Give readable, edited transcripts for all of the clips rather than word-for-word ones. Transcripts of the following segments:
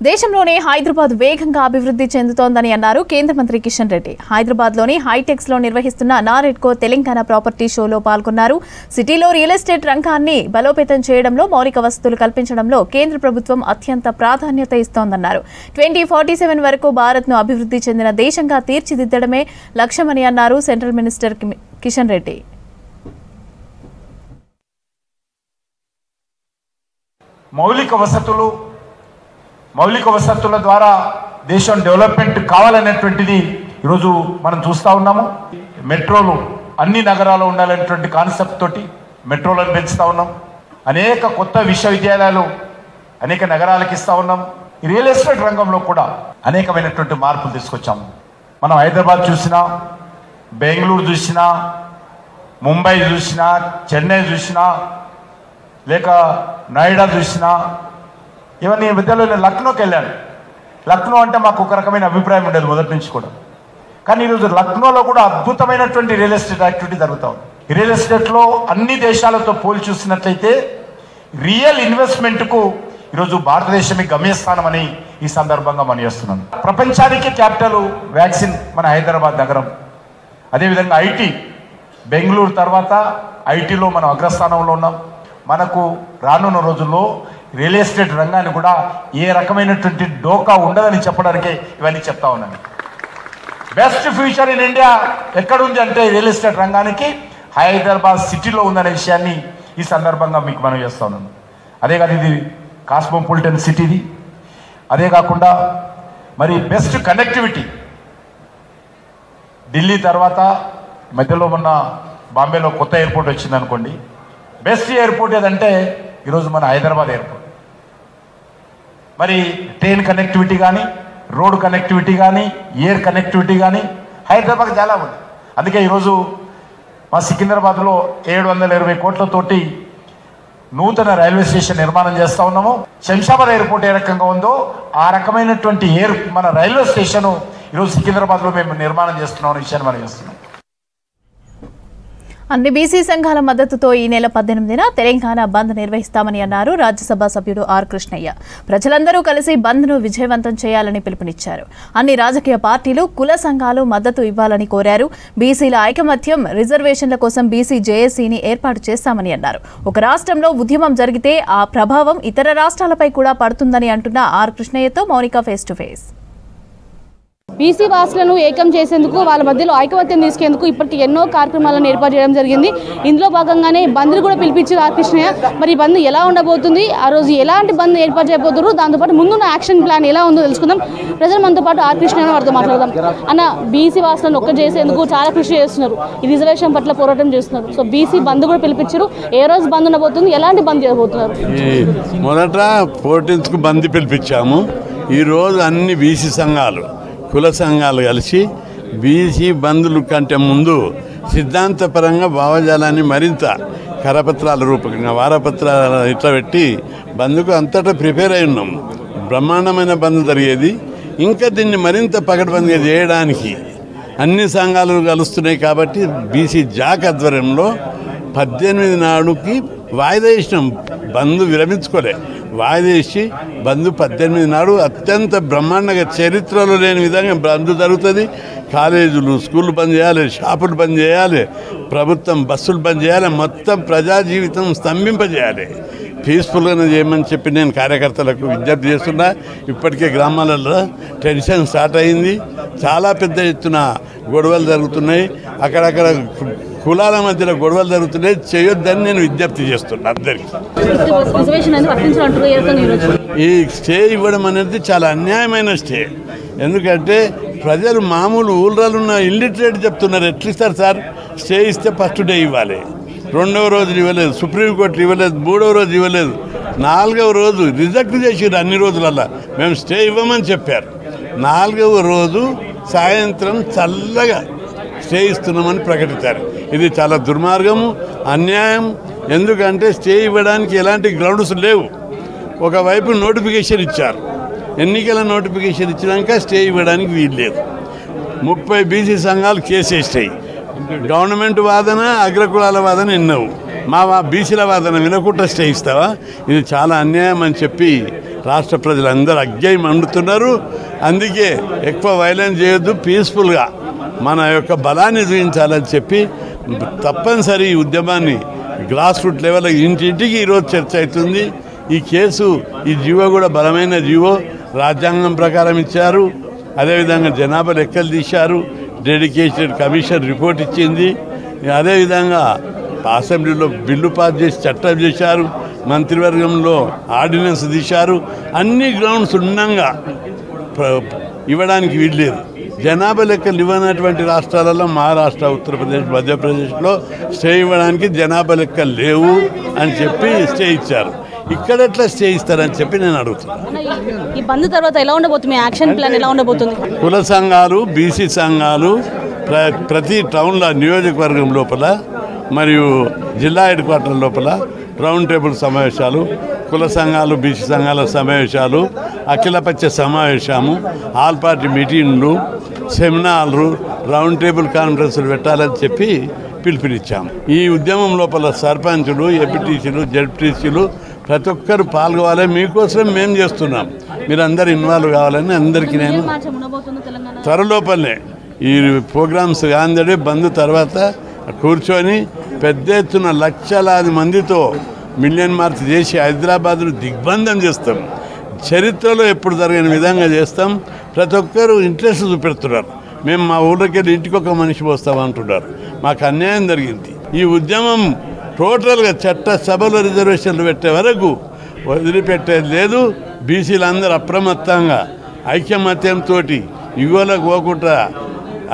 దేశంలోనే హైదరాబాద్ వేగంగా అభివృద్ధి చెందుతోందని అన్నారు కేంద్ర మంత్రి కిషన్ రెడ్డి. హైదరాబాద్లోని హైటెక్స్ లో నిర్వహిస్తున్న నారెడ్కో తెలంగాణ ప్రాపర్టీ షోలో పాల్గొన్నారు. సిటీలో రియల్ ఎస్టేట్ రంగాన్ని బలోపేతం చేయడంలో, మౌలిక వసతులు కల్పించడంలో కేంద్ర ప్రభుత్వం అత్యంత ప్రాధాన్యత ఇస్తోందన్నారు. 2047 వరకు భారత్ను అభివృద్ధి చెందిన దేశంగా తీర్చిదిద్దడమే లక్ష్యమని అన్నారు సెంట్రల్ మినిస్టర్ కిషన్ రెడ్డి. మౌలిక వసతుల ద్వారా దేశం డెవలప్మెంట్ కావాలనేటువంటిది ఈరోజు మనం చూస్తూ ఉన్నాము. మెట్రోలు అన్ని నగరాల్లో ఉండాలనేటువంటి కాన్సెప్ట్ తోటి మెట్రోలను పెంచుతూ ఉన్నాం. అనేక కొత్త విశ్వవిద్యాలయాలు అనేక నగరాలకు ఇస్తూ ఉన్నాం. రియల్ ఎస్టేట్ రంగంలో కూడా అనేకమైనటువంటి మార్పులు తీసుకొచ్చాము. మనం హైదరాబాద్ చూసినా, బెంగళూరు చూసినా, ముంబై చూసినా, చెన్నై చూసినా, లేక నోయిడా చూసినా, ఇవన్నీ విద్యలో నేను లక్నోకి వెళ్ళాను. లక్నో అంటే మాకు ఒక రకమైన అభిప్రాయం ఉండేది మొదటి నుంచి కూడా. కానీ ఈరోజు లక్నోలో కూడా అద్భుతమైనటువంటి రియల్ ఎస్టేట్ యాక్టివిటీ జరుగుతూ ఉంది. రియల్ ఎస్టేట్లో అన్ని దేశాలతో పోల్చి చూసినట్లయితే రియల్ ఇన్వెస్ట్మెంట్కు ఈరోజు భారతదేశమే గమ్యస్థానం అని ఈ సందర్భంగా మనం చేస్తున్నాం. ప్రపంచానికి క్యాపిటల్ వ్యాక్సిన్ మన హైదరాబాద్ నగరం. అదేవిధంగా ఐటీ, బెంగళూరు తర్వాత ఐటీలో మనం అగ్రస్థానంలో ఉన్నాం. మనకు రానున్న రోజుల్లో రియల్ ఎస్టేట్ రంగాన్ని కూడా ఏ రకమైనటువంటి డోకా ఉండదని చెప్పడానికే ఇవన్నీ చెప్తా ఉన్నాను. బెస్ట్ ఫ్యూచర్ ఇన్ ఇండియా ఎక్కడుంది అంటే రియల్ ఎస్టేట్ రంగానికి హైదరాబాద్ సిటీలో ఉందనే విషయాన్ని ఈ సందర్భంగా మీకు మనం చేస్తా ఉన్నాను. అదే కాదు, ఇది కాస్మోపాలిటన్ సిటీది. అదే కాకుండా మరి బెస్ట్ కనెక్టివిటీ ఢిల్లీ తర్వాత మధ్యలో మొన్న బాంబేలో కొత్త ఎయిర్పోర్ట్ వచ్చింది అనుకోండి. బెస్ట్ ఎయిర్పోర్ట్ ఏదంటే ఈరోజు మన హైదరాబాద్ ఎయిర్పోర్ట్. మరి ట్రైన్ కనెక్టివిటీ కానీ, రోడ్ కనెక్టివిటీ కానీ, ఎయిర్ కనెక్టివిటీ కానీ హైదరాబాద్ చాలా ఉంది. అందుకే ఈరోజు మా సికింద్రాబాద్లో 720 కోట్లతోటి నూతన రైల్వే స్టేషన్ నిర్మాణం చేస్తూ ఉన్నాము. శంషాబాద్ ఎయిర్పోర్ట్ ఏ రకంగా ఉందో ఆ రకమైనటువంటి మన రైల్వే స్టేషను ఈరోజు సికింద్రాబాద్లో మేము నిర్మాణం చేస్తున్నాం అనే విషయాన్ని మనం చేస్తున్నాం. అన్ని బీసీ సంఘాల మద్దతుతో ఈ నెల 18న తెలంగాణ బంద్ నిర్వహిస్తామని అన్నారు రాజ్యసభ సభ్యుడు ఆర్ కృష్ణయ్య. ప్రజలందరూ కలిసి బంద్ను విజయవంతం చేయాలని పిలుపునిచ్చారు. అన్ని రాజకీయ పార్టీలు, కుల సంఘాలు మద్దతు ఇవ్వాలని కోరారు. బీసీల ఐకమత్యం, రిజర్వేషన్ల కోసం బీసీ జేఏసీని ఏర్పాటు చేస్తామని అన్నారు. ఒక రాష్ట్రంలో ఉద్యమం జరిగితే ఆ ప్రభావం ఇతర రాష్ట్రాలపై కూడా పడుతుందని అంటున్న ఆర్ కృష్ణయ్యతో Mounika face to face. BC వాసులను ఏకం చేసేందుకు, వాళ్ళ మధ్యలో ఐకమత్యం తీసుకేందుకు ఇప్పటికి ఎన్నో కార్యక్రమాలను ఏర్పాటు చేయడం జరిగింది. ఇందులో భాగంగానే బంద్ కూడా పిలిపించారు ఆర్ కృష్ణయ్య. మరి ఈ బంద్ ఎలా ఉండబోతుంది, ఆ రోజు ఎలాంటి బంద్ ఏర్పాటు చేయబోతున్నారు, దాంతోపాటు ముందున్న యాక్షన్ ప్లాన్ ఎలా ఉందో తెలుసుకుందాం. ప్రజలు మనతో పాటు ఆర్ కృష్ణయ్య వారితో మాట్లాడదాం. అన్న, బీసీ వాసులను ఒక్క చేసేందుకు చాలా కృషి చేస్తున్నారు, ఈ రిజర్వేషన్ పట్ల పోరాటం చేస్తున్నారు. సో బీసీ బంద్ కూడా పిలిపించారు. ఏ రోజు బంద్ ఉండబోతుంది, ఎలాంటి బంద్ చేయబోతున్నారు? మొదట 14కు బంద్ పిలిపించాము. ఈరోజు అన్ని బీసీ సంఘాలు, కుల సంఘాలు కలిసి బీసీ బంధుల కంటే ముందు సిద్ధాంతపరంగా భావజాలాన్ని మరింత కరపత్రాల రూపకంగా, వారపత్రాలు ఇట్లా పెట్టి బంద్కు అంతటా ప్రిపేర్ అయి ఉన్నాం. బ్రహ్మాండమైన బంద్ జరిగేది. ఇంకా దీన్ని మరింత పకడ్బందీగా చేయడానికి అన్ని సంఘాలు కలుస్తున్నాయి. కాబట్టి బీసీ జాక్ ఆధ్వర్యంలో 18 నాడుకి వాయిదా ఇచ్చినాం. బంద్ విరమించుకోలే, వాయిదా ఇచ్చి బంద్ 18 నాడు అత్యంత బ్రహ్మాండంగా, చరిత్రలో లేని విధంగా బంద్ జరుగుతుంది. కాలేజీలు, స్కూళ్ళు బంద్ చేయాలి, షాపులు బంద్ చేయాలి, ప్రభుత్వం బస్సులు బంద్ చేయాలి, మొత్తం ప్రజా జీవితం స్తంభింపజేయాలి. పీస్ఫుల్గానే చేయమని చెప్పి నేను కార్యకర్తలకు విజ్ఞప్తి చేస్తున్నా. ఇప్పటికే గ్రామాలలో టెన్షన్ స్టార్ట్ అయింది. చాలా పెద్ద ఎత్తున గొడవలు జరుగుతున్నాయి. అక్కడక్కడ కులాల మధ్యలో గొడవలు జరుగుతున్నాయి. చేయొద్దని నేను విజ్ఞప్తి చేస్తున్నా అందరికీ. ఈ స్టే ఇవ్వడం అనేది చాలా అన్యాయమైన స్టే. ఎందుకంటే ప్రజలు మామూలు ఊళ్ళలో ఇల్లిటరేట్ చెప్తున్నారు. ఎట్లిస్తారు సార్? స్టే ఇస్తే ఫస్ట్ డే ఇవ్వాలి, 2వ రోజు ఇవ్వలేదు, సుప్రీంకోర్టు ఇవ్వలేదు, 3వ రోజు ఇవ్వలేదు, 4వ రోజు రిజెక్ట్ చేసిరు. అన్ని రోజులల్లా మేము స్టే ఇవ్వమని చెప్పారు. 4వ రోజు సాయంత్రం చల్లగా స్టే ఇస్తున్నామని ప్రకటించారు. ఇది చాలా దుర్మార్గము, అన్యాయం. ఎందుకంటే స్టే ఇవ్వడానికి ఎలాంటి గ్రౌండ్స్ లేవు. ఒకవైపు నోటిఫికేషన్ ఇచ్చారు, ఎన్నికల నోటిఫికేషన్ ఇచ్చినాక స్టే ఇవ్వడానికి వీలు లేదు. 30 బీసీ సంఘాలు కేసు వేస్తాయి. గవర్నమెంట్ వాదన, అగ్రకులాల వాదన ఎన్నవు. మా బీసీల వాదన వినకుండా స్టే ఇస్తావా? ఇది చాలా అన్యాయం అని చెప్పి రాష్ట్ర ప్రజలందరూ అగ్గాయి మండుతున్నారు. అందుకే ఎక్కువ వైలెన్స్ చేయొద్దు, పీస్ఫుల్గా మన యొక్క బలాన్ని చూపించాలని చెప్పి తప్పనిసరి ఈ ఉద్యమాన్ని గ్రాస్ రూట్ లెవెల్ ఇంటింటికి ఈరోజు చర్చ అవుతుంది. ఈ కేసు, ఈ జీవో కూడా బలమైన జీవో, రాజ్యాంగం ప్రకారం ఇచ్చారు. అదేవిధంగా జనాభా లెక్కలు తీశారు, డెడికేటెడ్ కమిషన్ రిపోర్ట్ ఇచ్చింది. అదేవిధంగా అసెంబ్లీలో బిల్లు పాస్ చేసి చట్టం చేశారు, మంత్రివర్గంలో ఆర్డినెన్స్ తీశారు. అన్ని గ్రౌండ్స్ ఉన్నంగా ఇవ్వడానికి వీల్లేదు. జనాభా లెక్కలు ఇవ్వనటువంటి రాష్ట్రాలలో మహారాష్ట్ర, ఉత్తరప్రదేశ్, మధ్యప్రదేశ్లో స్టే ఇవ్వడానికి జనాభా లెక్కలు లేవు అని చెప్పి స్టే ఇచ్చారు. ఇక్కడ ఎట్లా స్టే ఇస్తారని చెప్పి నేను అడుగుతున్నాను. ఈ బంద్ తర్వాత ఎలా ఉండబోతుంది, యాక్షన్ ప్లాన్ ఎలా ఉండబోతుంది? కుల సంఘాలు, బీసీ సంఘాలు ప్రతి టౌన్లో, నియోజకవర్గం లోపల మరియు జిల్లా హెడ్ క్వార్టర్ లోపల రౌండ్ టేబుల్ సమావేశాలు, కుల సంఘాలు, బీసీ సంఘాల సమావేశాలు, అఖిలపక్ష సమావేశము, ఆల్ పార్టీ మీటింగ్లు, సెమినార్లు, రౌండ్ టేబుల్ కాన్ఫరెన్సులు పెట్టాలని చెప్పి పిలుపునిచ్చాము. ఈ ఉద్యమం లోపల సర్పంచులు, ఎంపీటీసీలు, జడ్పీటీసీలు ప్రతి ఒక్కరు పాల్గొవాలి. మీకోసం మేము చేస్తున్నాం, మీరు అందరు ఇన్వాల్వ్ కావాలని అందరికీ నేను త్వరలోపలనే ఈ ప్రోగ్రామ్స్ అందడి బంద్ తర్వాత కూర్చొని పెద్ద ఎత్తున లక్షలాది మందితో మిలియన్ మార్చ్ చేసి హైదరాబాద్ను దిగ్బంధం చేస్తాం. చరిత్రలో ఎప్పుడు జరిగిన విధంగా చేస్తాం. ప్రతి ఒక్కరు ఇంట్రెస్ట్ చూపెడుతున్నారు. మేము మా ఊళ్ళకి వెళ్ళి ఇంటికి ఒక మనిషి పోస్తామంటున్నారు. మాకు అన్యాయం జరిగింది. ఈ ఉద్యమం టోటల్గా చట్టసభలో రిజర్వేషన్లు పెట్టే వరకు వదిలిపెట్టేది లేదు. బీసీలందరూ అప్రమత్తంగా ఐక్యమత్యంతో యువలకు పోకుండా,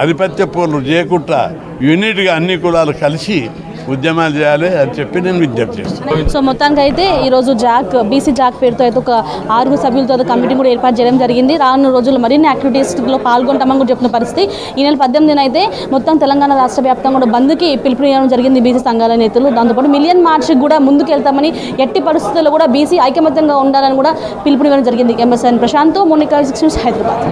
ఆధిపత్య పోర్లు చేయకుండా యూనిట్గా అన్ని కులాలు కలిసి ఉద్యమాలు చేయాలి అని చెప్పి నేను విజ్ఞప్తి చేస్తున్నాను. సో మొత్తానికి అయితే ఈరోజు బీసీ జాక్ పేరుతో అయితే ఒక 6 సభ్యులతో కమిటీ కూడా ఏర్పాటు చేయడం జరిగింది. రానున్న రోజుల్లో మరిన్ని యాక్టివిటీస్లో పాల్గొంటామని కూడా చెప్తున్న పరిస్థితి. ఈ నెల 18న అయితే మొత్తం తెలంగాణ రాష్ట్ర వ్యాప్తంగా కూడా బంద్కి పిలుపునివ్వడం జరిగింది బీసీ సంఘాల నేతలు. దాంతోపాటు మిలియన్ మార్చ్కి కూడా ముందుకు వెళ్తామని, ఎట్టి పరిస్థితుల్లో కూడా బీసీ ఐకమత్యంగా ఉండాలని కూడా పిలుపునివ్వడం జరిగింది. MSN Prashant, Monica, 6 news, Hyderabad.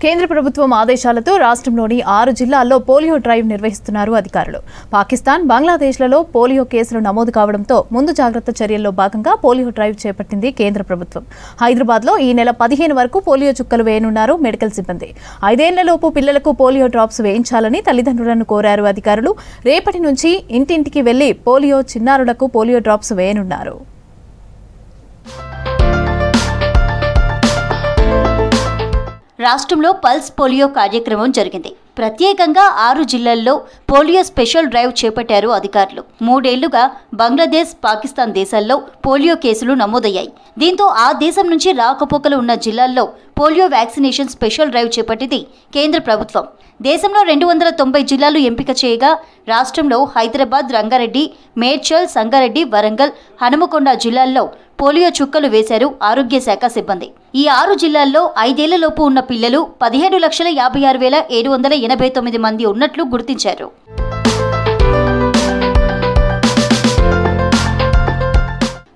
కేంద్ర ప్రభుత్వం ఆదేశాలతో రాష్ట్రంలోని 6 జిల్లాల్లో పోలియో డ్రైవ్ నిర్వహిస్తున్నారు అధికారులు. పాకిస్తాన్, బంగ్లాదేశ్లలో పోలియో కేసులు నమోదు కావడంతో ముందు జాగ్రత్త చర్యల్లో భాగంగా పోలియో డ్రైవ్ చేపట్టింది కేంద్ర ప్రభుత్వం. హైదరాబాద్లో ఈ నెల 15 వరకు పోలియో చుక్కలు వేయనున్నారు మెడికల్ సిబ్బంది. 5 ఏళ్లలోపు పిల్లలకు పోలియో డ్రాప్స్ వేయించాలని తల్లిదండ్రులను కోరారు అధికారులు. రేపటి నుంచి ఇంటింటికి వెళ్లి పోలియో చిన్నారులకు పోలియో డ్రాప్స్ వేయనున్నారు. రాష్ట్రంలో పల్స్ పోలియో కార్యక్రమం జరిగింది. ప్రత్యేకంగా 6 జిల్లాల్లో పోలియో స్పెషల్ డ్రైవ్ చేపట్టారు అధికారులు. 3 ఏళ్లుగా బంగ్లాదేశ్, పాకిస్తాన్ దేశాల్లో పోలియో కేసులు నమోదయ్యాయి. దీంతో ఆ దేశం నుంచి రాకపోకలు ఉన్న జిల్లాల్లో పోలియో వ్యాక్సినేషన్ స్పెషల్ డ్రైవ్ చేపట్టింది కేంద్ర ప్రభుత్వం. దేశంలో 290 జిల్లాలు ఎంపిక చేయగా రాష్ట్రంలో హైదరాబాద్, రంగారెడ్డి, మేడ్చల్, సంగారెడ్డి, వరంగల్, హనుమకొండ జిల్లాల్లో పోలియో చుక్కలు వేశారు ఆరోగ్య శాఖ సిబ్బంది. ఈ 6 జిల్లాల్లో 5 ఏళ్లలోపు ఉన్న పిల్లలు 17,56,789 మంది ఉన్నట్లు గుర్తించారు.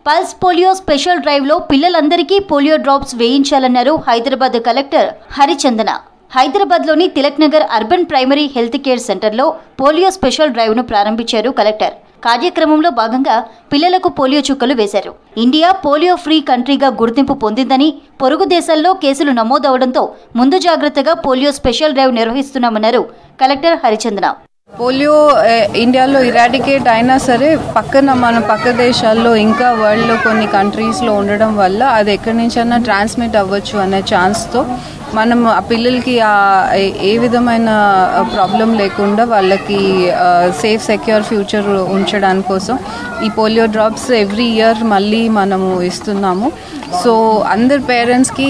పల్స్ పోలియో స్పెషల్ డ్రైవ్లో పిల్లలందరికీ పోలియో డ్రాప్స్ వేయించాలన్నారు హైదరాబాద్ కలెక్టర్ హరిచందన. హైదరాబాద్లోని Tilak Nagar urban primary health care సెంటర్లో పోలియో స్పెషల్ డ్రైవ్ను ప్రారంభించారు కలెక్టర్. కార్యక్రమంలో భాగంగా పిల్లలకు పోలియో చుక్కలు వేశారు. ఇండియా పోలియో ఫ్రీ కంట్రీగా గుర్తింపు పొందిందని, పొరుగు దేశాల్లో కేసులు నమోదవడంతో ముందు జాగ్రత్తగా పోలియో స్పెషల్ డ్రైవ్ నిర్వహిస్తున్నామన్నారు కలెక్టర్ హరిచందన. పోలియో ఇండియాలో ఇరాడికేట్ అయినా సరే మన పక్క దేశాల్లో ఇంకా వరల్డ్లో కొన్ని కంట్రీస్లో ఉండడం వల్ల అది ఎక్కడి నుంచైనా ట్రాన్స్మిట్ అవ్వచ్చు అనే ఛాన్స్తో మనం ఆ పిల్లలకి ఏ విధమైన ప్రాబ్లం లేకుండా వాళ్ళకి సేఫ్ సెక్యూర్ ఫ్యూచర్ ఉంచడానికి కోసం ఈ పోలియో డ్రాప్స్ ఎవ్రీ ఇయర్ మళ్ళీ మనము ఇస్తున్నాము. సో అందరు పేరెంట్స్కి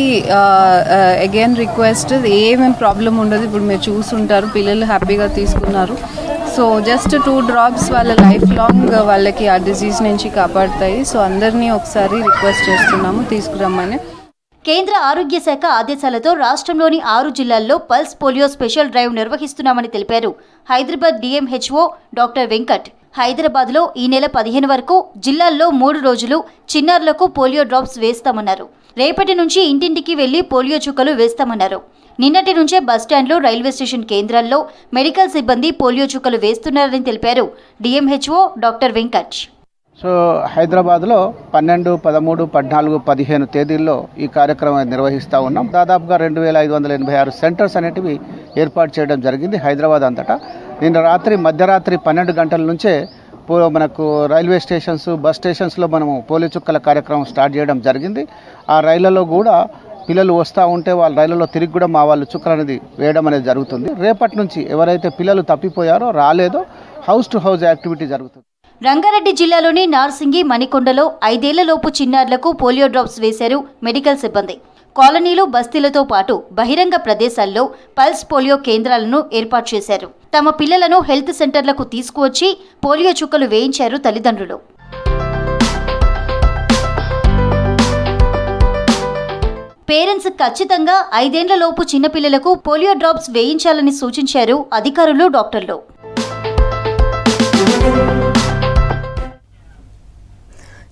అగైన్ రిక్వెస్ట్, ఏమేమి ప్రాబ్లం ఉండదు. ఇప్పుడు మీరు చూసుంటారు, పిల్లలు హ్యాపీగా తీసుకున్నారు. సో జస్ట్ 2 డ్రాప్స్ వాళ్ళ లైఫ్ లాంగ్ వాళ్ళకి ఆ డిజీజ్ నుంచి కాపాడుతాయి. సో అందరినీ ఒకసారి రిక్వెస్ట్ చేస్తున్నాము తీసుకురమ్మని. కేంద్ర ఆరోగ్య శాఖ ఆదేశాలతో రాష్ట్రంలోని 6 జిల్లాల్లో పల్స్ పోలియో స్పెషల్ డ్రైవ్ నిర్వహిస్తున్నామని తెలిపారు హైదరాబాద్ డిఎంహెచ్ఓ డాక్టర్ వెంకట్. హైదరాబాద్లో ఈ నెల 15 వరకు జిల్లాల్లో 3 రోజులు చిన్నారులకు పోలియో డ్రాప్స్ వేస్తామన్నారు. రేపటి నుంచి ఇంటింటికి వెళ్లి పోలియో చుక్కలు వేస్తామన్నారు. నిన్నటి నుంచే బస్టాండ్లు, రైల్వే స్టేషన్ కేంద్రాల్లో మెడికల్ సిబ్బంది పోలియో చుక్కలు వేస్తున్నారని తెలిపారు డిఎంహెచ్ఓ డాక్టర్ వెంకట్. సో హైదరాబాద్లో 12, 13, 14, 15 తేదీల్లో ఈ కార్యక్రమం నిర్వహిస్తూ ఉన్నాం. దాదాపుగా 2586 సెంటర్స్ అనేటివి ఏర్పాటు చేయడం జరిగింది హైదరాబాద్ అంతటా. నిన్న రాత్రి మధ్యరాత్రి 12 గంటల నుంచే మనకు రైల్వే స్టేషన్స్, బస్ స్టేషన్స్లో మనము పోలియో చుక్కల కార్యక్రమం స్టార్ట్ చేయడం జరిగింది. ఆ రైళ్లలో కూడా పిల్లలు వస్తూ ఉంటే వాళ్ళ రైళ్లలో తిరిగి కూడా మా వాళ్ళు చుక్కలు అనేది వేయడం అనేది జరుగుతుంది. రేపటి నుంచి ఎవరైతే పిల్లలు తప్పిపోయారో రాలేదో హౌస్ టు హౌస్ యాక్టివిటీ జరుగుతుంది. రంగారెడ్డి జిల్లాలోని నార్సింగి, మణికొండలో 5 ఏళ్లలోపు చిన్నారులకు పోలియో డ్రాప్స్ వేశారు మెడికల్ సిబ్బంది. కాలనీలు, బస్తీలతో పాటు బహిరంగ ప్రదేశాల్లో పల్స్ పోలియో కేంద్రాలను ఏర్పాటు చేశారు. తమ పిల్లలను హెల్త్ సెంటర్లకు తీసుకువచ్చి పోలియో చుక్కలు వేయించారు తల్లిదండ్రులు. పేరెంట్స్ ఖచ్చితంగా 5 ఏళ్లలోపు చిన్నపిల్లలకు పోలియో డ్రాప్స్ వేయించాలని సూచించారు అధికారులు, డాక్టర్లు.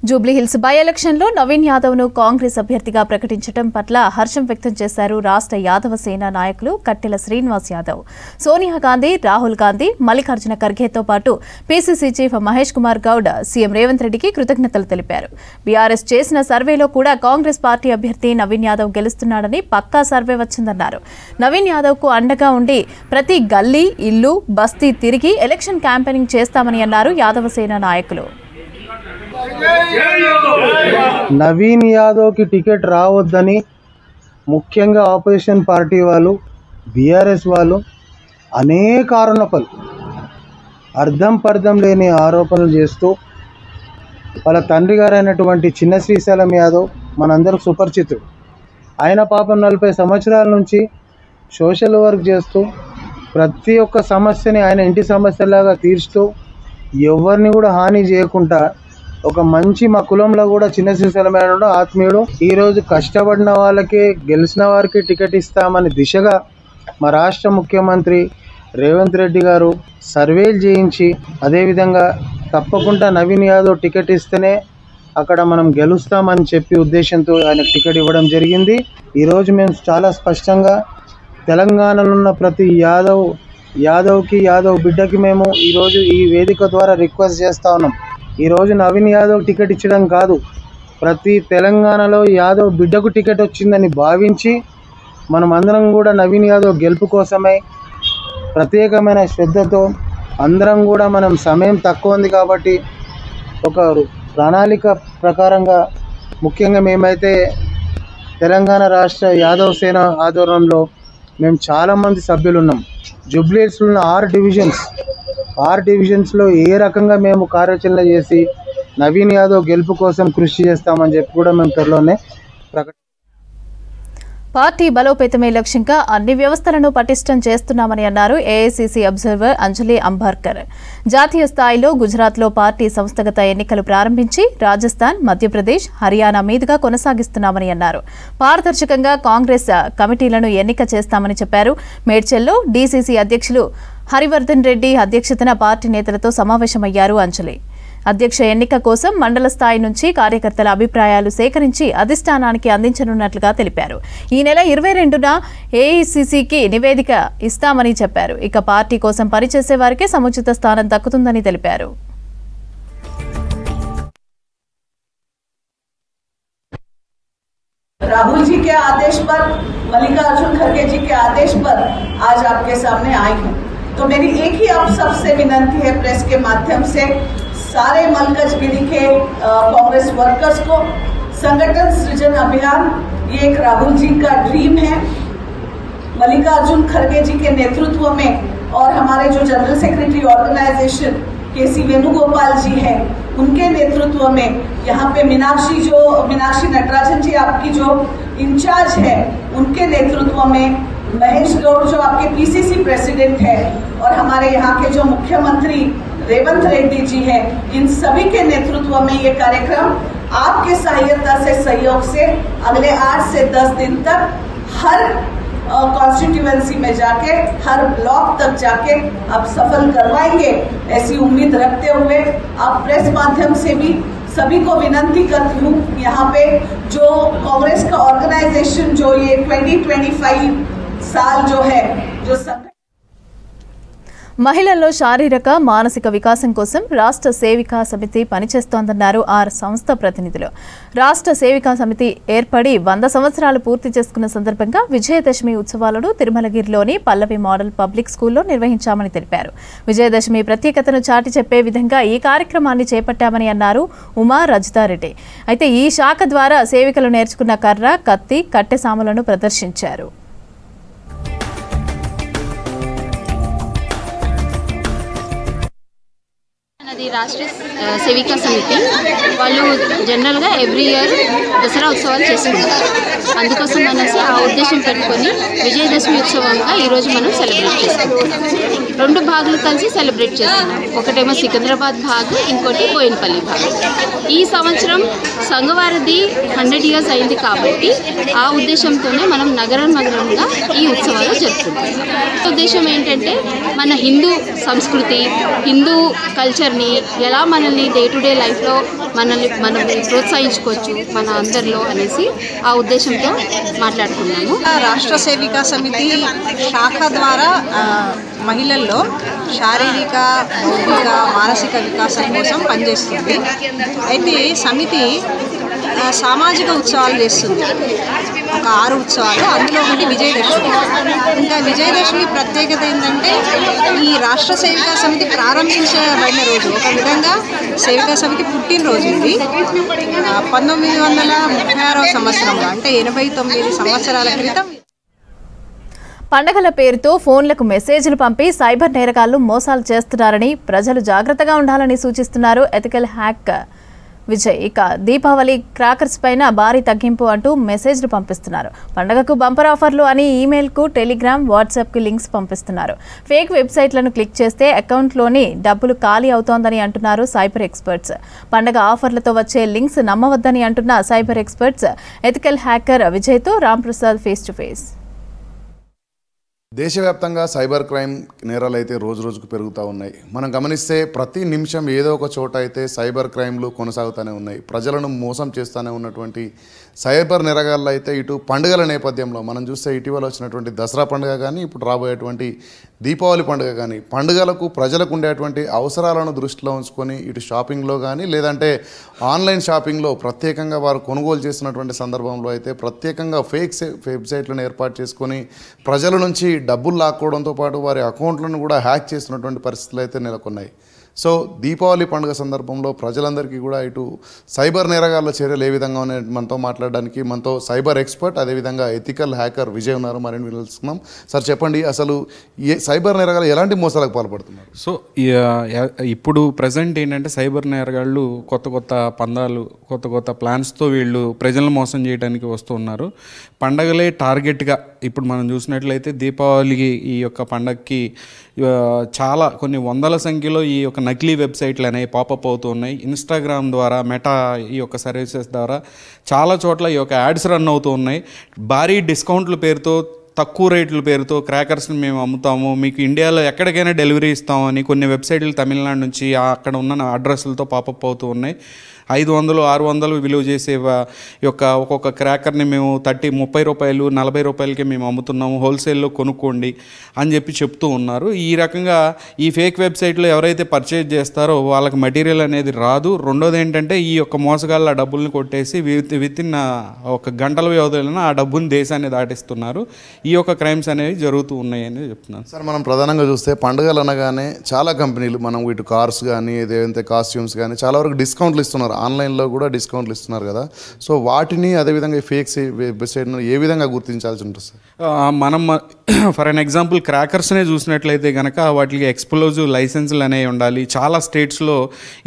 జూబ్లీహిల్స్ బై ఎలక్షన్లో నవీన్ యాదవ్ను కాంగ్రెస్ అభ్యర్థిగా ప్రకటించడం పట్ల హర్షం వ్యక్తం చేశారు రాష్ట్ర యాదవ సేన నాయకులు కట్టెల శ్రీనివాస్ యాదవ్. సోనియా గాంధీ, రాహుల్ గాంధీ, మల్లికార్జున ఖర్గేతో పాటు PCC chief Mahesh Kumar Goud CM Revanth రెడ్డికి కృతజ్ఞతలు తెలిపారు. బీఆర్ఎస్ చేసిన సర్వేలో కూడా కాంగ్రెస్ పార్టీ అభ్యర్థి నవీన్ యాదవ్ గెలుస్తున్నాడని పక్కా సర్వే వచ్చిందన్నారు. నవీన్ యాదవ్కు అండగా ఉండి ప్రతి గల్లీ, ఇల్లు, బస్తీ తిరిగి ఎలక్షన్ క్యాంపెయినింగ్ చేస్తామని అన్నారు యాదవ సేన నాయకులు. నవీన్ యాదవ్కి టికెట్ రావద్దని ముఖ్యంగా ఆపోజిషన్ పార్టీ వాళ్ళు, బీఆర్ఎస్ వాళ్ళు అనేక ఆరోపణలు, అర్థం లేని ఆరోపణలు చేస్తూ వాళ్ళ తండ్రి గారైనటువంటి చిన్న శ్రీశైలం యాదవ్ మనందరికి సుపరిచితుడు. ఆయన పాపం 40 సంవత్సరాల నుంచి సోషల్ వర్క్ చేస్తూ ప్రతి ఒక్క సమస్యని ఆయన ఇంటి సమస్యలాగా తీర్చుతూ ఎవరిని కూడా హాని చేయకుండా ఒక మంచి మా కులంలో కూడా చిన్న శ్రీశైలమైన ఆత్మీయుడు. ఈరోజు కష్టపడిన వాళ్ళకి, గెలిచిన వారికి టికెట్ ఇస్తామని దిశగా మా రాష్ట్ర ముఖ్యమంత్రి రేవంత్ రెడ్డి గారు సర్వేలు చేయించి అదేవిధంగా తప్పకుండా నవీన్ యాదవ్ టికెట్ ఇస్తేనే అక్కడ మనం గెలుస్తామని చెప్పి ఉద్దేశంతో ఆయనకు టికెట్ ఇవ్వడం జరిగింది. ఈరోజు మేము చాలా స్పష్టంగా తెలంగాణలో ఉన్న ప్రతి యాదవ్కి, యాదవ్ బిడ్డకి మేము ఈరోజు ఈ వేదిక ద్వారా రిక్వెస్ట్ చేస్తూ ఉన్నాం. ఈరోజు నవీన్ యాదవ్ టికెట్ ఇచ్చడం కాదు, ప్రతి తెలంగాణలో యాదవ్ బిడ్డకు టికెట్ వచ్చిందని భావించి మనం అందరం కూడా నవీన్ యాదవ్ గెలుపు కోసమై ప్రత్యేకమైన శ్రద్ధతో అందరం కూడా మనం సమయం తక్కువ ఉంది కాబట్టి ఒక ప్రణాళిక ప్రకారంగా ముఖ్యంగా మేమైతే తెలంగాణ రాష్ట్ర యాదవ్ సేన ఆధ్వర్యంలో మేము చాలామంది సభ్యులు ఉన్నాం. జూబ్లీహిల్స్లో ఉన్న 6 డివిజన్స్లో ఏ రకంగా మేము కార్యాచరణ చేసి నవీన్ యాదవ్ గెలుపు కోసం కృషి చేస్తామని చెప్పి కూడా మేము త్వరలోనే పార్టీ బలోపేతమే లక్ష్యంగా అన్ని వ్యవస్థలను పటిష్టం చేస్తున్నామని అన్నారు ఏఐసీసీ అబ్జర్వర్ అంజలి అంబార్కర్. జాతీయ స్థాయిలో గుజరాత్లో పార్టీ సంస్థాగత ఎన్నికలు ప్రారంభించి రాజస్థాన్, మధ్యప్రదేశ్, హర్యానా మీదుగా కొనసాగిస్తున్నామని అన్నారు. పారదర్శకంగా కాంగ్రెస్ కమిటీలను ఎన్నిక చేస్తామని చెప్పారు. మేడ్చల్లో డీసీసీ అధ్యక్షులు హరివర్ధన్ రెడ్డి అధ్యక్షతన పార్టీ నేతలతో సమావేశమయ్యారు అంజలి. అధ్యక్ష ఎన్నిక కోసం మండల స్థాయి నుంచి కార్యకర్తల అభిప్రాయాలు సేకరించి అధిష్టానానికి అందించనున్నట్లుగా తెలిపారు. ఈ నెల 22న ఏఐసీసీకి నివేదిక ఇస్తామని చెప్పారు. ఇక పార్టీ కోసం పనిచేసే వారికి సముచిత స్థానం దక్కుతుందని తెలిపారు. राहुल जी के आदेश पर, मल्लिकार्जुन खड़गे जी के आदेश पर आज आपके सामने आई हूँ। तो मेरी एक ही आप सबसे विनंती है प्रेस के माध्यम से, सारे मलकजगिरी के कांग्रेस वर्कर्स को संगठन सृजन अभियान ये एक राहुल जी का ड्रीम है। मल्लिकार्जुन खड़गे जी के नेतृत्व में और हमारे जो जनरल सेक्रेटरी ऑर्गेनाइजेशन केसी वेणुगोपाल जी हैं, उनके नेतृत्व में यहाँ पे मीनाक्षी नटराजन जी आपकी जो इंचार्ज है, उनके नेतृत्व में महेश गौड़ जो आपके पीसीसी प्रेसिडेंट है और हमारे यहाँ के जो मुख्यमंत्री रेवंत रेड्डी जी हैं, इन सभी के नेतृत्व में ये कार्यक्रम आपके सहायता से, सहयोग से अगले 8 से 10 दिन तक हर कॉन्स्टिट्यूएंसी में जाके, हर ब्लॉक तक जाके आप सफल करवाएंगे, ऐसी उम्मीद रखते हुए आप प्रेस माध्यम से भी सभी को विनंती करती हूँ, यहाँ पे जो कांग्रेस का ऑर्गेनाइजेशन जो ये 2025 साल जो है, जो మహిళల్లో శారీరక మానసిక వికాసం కోసం రాష్ట్ర సేవికా సమితి పనిచేస్తోందన్నారు సంస్థ ప్రతినిధులు. రాష్ట్ర సేవికా సమితి ఏర్పడి 100 సంవత్సరాలు పూర్తి చేసుకున్న సందర్భంగా విజయదశమి ఉత్సవాలను తిరుమలగిరిలోని పల్లవి మోడల్ పబ్లిక్ స్కూల్లో నిర్వహించామని తెలిపారు. విజయదశమి ప్రత్యేకతను చాటి చెప్పే విధంగా ఈ కార్యక్రమాన్ని చేపట్టామని అన్నారు ఉమా రజితారెడ్డి. అయితే ఈ శాఖ ద్వారా సేవికలు నేర్చుకున్న కర్ర, కత్తి, కట్టె సాములను ప్రదర్శించారు. అది రాష్ట్ర సేవికా సమితి వాళ్ళు జనరల్గా ఎవ్రీ ఇయర్ దసరా ఉత్సవాలు చేసుకుంటారు. అందుకోసం అనేసి ఆ ఉద్దేశం పెట్టుకొని విజయదశమి ఉత్సవంగా ఈరోజు మనం సెలబ్రేట్ చేసుకుంటున్నాం. 2 భాగాలు కలిసి సెలబ్రేట్ చేస్తున్నాం. ఒకటేమో సికింద్రాబాద్ భాగ్, ఇంకోటి బోయినపల్లి భాగ్. ఈ సంవత్సరం సంగవారది 100 years అయింది కాబట్టి ఆ ఉద్దేశంతోనే మనం నగరంగా ఈ ఉత్సవాలు జరుపుకుంటాం. ఉద్దేశం ఏంటంటే మన హిందూ సంస్కృతి, హిందూ కల్చర్ని ఎలా మనల్ని డే టు డే లైఫ్లో మనం ప్రోత్సహించుకోవచ్చు మన అందరిలో అనేసి ఆ ఉద్దేశంతో మాట్లాడుకున్నాము. రాష్ట్ర సేవికా సమితి శాఖ ద్వారా మహిళల్లో శారీరక, బౌద్ధిక, మానసిక వికాసం కోసం పనిచేస్తుంది. అయితే సమితి సామాజిక ఉత్సవాలు చేస్తుంది. ఒక 6 ఉత్సవాలు, అందులో ఒకటి విజయదశమి. ఇంకా విజయదశమి ప్రత్యేకత ఏంటంటే ఈ రాష్ట్ర సేవికా సమితి ప్రారంభించబడిన రోజు, ఒక విధంగా సేవికా సమితి పుట్టినరోజు ఇది. 1936వ సంవత్సరంలో, అంటే 89 సంవత్సరాల క్రితం. పండగల పేరుతో ఫోన్లకు మెసేజ్లు పంపి సైబర్ నేరగాళ్లు మోసాలు చేస్తున్నారని, ప్రజలు జాగ్రత్తగా ఉండాలని సూచిస్తున్నారు ఎథికల్ హ్యాక్ విజయ్. ఇక దీపావళి క్రాకర్స్ పైన భారీ తగ్గింపు అంటూ మెసేజ్లు పంపిస్తున్నారు. పండగకు బంపర్ ఆఫర్లు అని ఈమెయిల్కు, టెలిగ్రామ్, వాట్సాప్కి లింక్స్ పంపిస్తున్నారు. ఫేక్ వెబ్సైట్లను క్లిక్ చేస్తే అకౌంట్లోని డబ్బులు ఖాళీ అవుతోందని అంటున్నారు సైబర్ ఎక్స్పర్ట్స్. పండగ ఆఫర్లతో వచ్చే లింక్స్ నమ్మవద్దని అంటున్న సైబర్ ఎక్స్పర్ట్స్. ఎథికల్ హ్యాకర్ విజయ్తో రాంప్రసాద్ ఫేస్ టు ఫేస్. దేశవ్యాప్తంగా సైబర్ క్రైమ్ నేరాలు అయితే రోజు రోజుకు పెరుగుతూ ఉన్నాయి. మనం గమనిస్తే ప్రతి నిమిషం ఏదో ఒక చోట అయితే సైబర్ క్రైమ్లు కొనసాగుతూనే ఉన్నాయి. ప్రజలను మోసం చేస్తూనే ఉన్నటువంటి సైబర్ నేరగాళ్ళు అయితే ఇటు పండుగల నేపథ్యంలో మనం చూస్తే ఇటీవల వచ్చినటువంటి దసరా పండుగ కానీ, ఇప్పుడు రాబోయేటువంటి దీపావళి పండుగ కానీ, పండుగలకు ప్రజలకు ఉండేటువంటి అవసరాలను దృష్టిలో ఉంచుకొని ఇటు షాపింగ్లో కానీ లేదంటే ఆన్లైన్ షాపింగ్లో ప్రత్యేకంగా వారు కొనుగోలు చేస్తున్నటువంటి సందర్భంలో అయితే ప్రత్యేకంగా ఫేక్ వెబ్సైట్లను ఏర్పాటు చేసుకొని ప్రజల నుంచి డబ్బులు లాక్కోవడంతో పాటు వారి అకౌంట్లను కూడా హ్యాక్ చేస్తున్నటువంటి పరిస్థితులు అయితే నెలకొన్నాయి. సో దీపావళి పండుగ సందర్భంలో ప్రజలందరికీ కూడా ఇటు సైబర్ నేరగాళ్ల చర్యలు ఏ విధంగా ఉన్నాయి మనతో మాట్లాడడానికి మనతో సైబర్ ఎక్స్పర్ట్, అదేవిధంగా ఎథికల్ హ్యాకర్ విజయ్ ఉన్నారు. మరిన్ని తెలుసుకుందాం. సార్ చెప్పండి, అసలు సైబర్ నేరగాళ్ళు ఎలాంటి మోసాలకు పాల్పడుతున్నారు? సో ఇప్పుడు ప్రజెంట్ ఏంటంటే సైబర్ నేరగాళ్ళు కొత్త కొత్త పందాలు, కొత్త కొత్త ప్లాన్స్తో వీళ్ళు ప్రజలను మోసం చేయడానికి వస్తూ ఉన్నారు. పండగలే టార్గెట్గా ఇప్పుడు మనం చూసినట్లయితే దీపావళికి ఈ యొక్క పండగకి చాలా కొన్ని వందల సంఖ్యలో ఈ యొక్క నకిలీ వెబ్సైట్లు అనేవి పాపప్ అవుతూ ఉన్నాయి. ఇన్స్టాగ్రామ్ ద్వారా, మెటా ఈ యొక్క సర్వీసెస్ ద్వారా చాలా చోట్ల ఈ యొక్క యాడ్స్ రన్ అవుతూ ఉన్నాయి. భారీ డిస్కౌంట్ల పేరుతో, తక్కువ రేట్ల పేరుతో క్రాకర్స్ని మేము అమ్ముతాము, మీకు ఇండియాలో ఎక్కడికైనా డెలివరీ ఇస్తామని కొన్ని వెబ్సైట్లు తమిళనాడు నుంచి అక్కడ ఉన్న అడ్రస్లతో పాపప్ అవుతూ ఉన్నాయి. 500, 600 విలువ చేసే యొక్క ఒక్కొక్క క్రాకర్ని మేము 30 రూపాయలు, 40 రూపాయలకే మేము అమ్ముతున్నాము, హోల్సేల్లో కొనుక్కోండి అని చెప్పి చెప్తూ ఉన్నారు. ఈ రకంగా ఈ ఫేక్ వెబ్సైట్లో ఎవరైతే పర్చేజ్ చేస్తారో వాళ్ళకి మెటీరియల్ అనేది రాదు. రెండోది ఏంటంటే ఈ యొక్క మోసగాళ్ళ డబ్బుల్ని కొట్టేసి వితిన్ ఒక గంటల వ్యవధిలో ఆ డబ్బుని దేశాన్ని దాటిస్తున్నారు. ఈ యొక్క క్రైమ్స్ అనేవి జరుగుతూ ఉన్నాయని చెప్తున్నాను. సార్, మనం ప్రధానంగా చూస్తే పండుగలు అనగానే చాలా కంపెనీలు, మనం ఇటు కార్స్ కానీ ఏదైతే కాస్ట్యూమ్స్ కానీ చాలా వరకు డిస్కౌంట్లు ఇస్తున్నారు. ఆన్లైన్లో కూడా డిస్కౌంట్లు ఇస్తున్నారు కదా. సో వాటిని అదేవిధంగా ఫేక్ వెబ్సైట్ను ఏ విధంగా గుర్తించాల్సి ఉంటుంది సార్? మనం ఫర్ అన్ ఎగ్జాంపుల్ క్రాకర్స్నే చూసినట్లయితే కనుక వాటికి ఎక్స్ప్లోజివ్ లైసెన్సులు అనేవి ఉండాలి. చాలా స్టేట్స్లో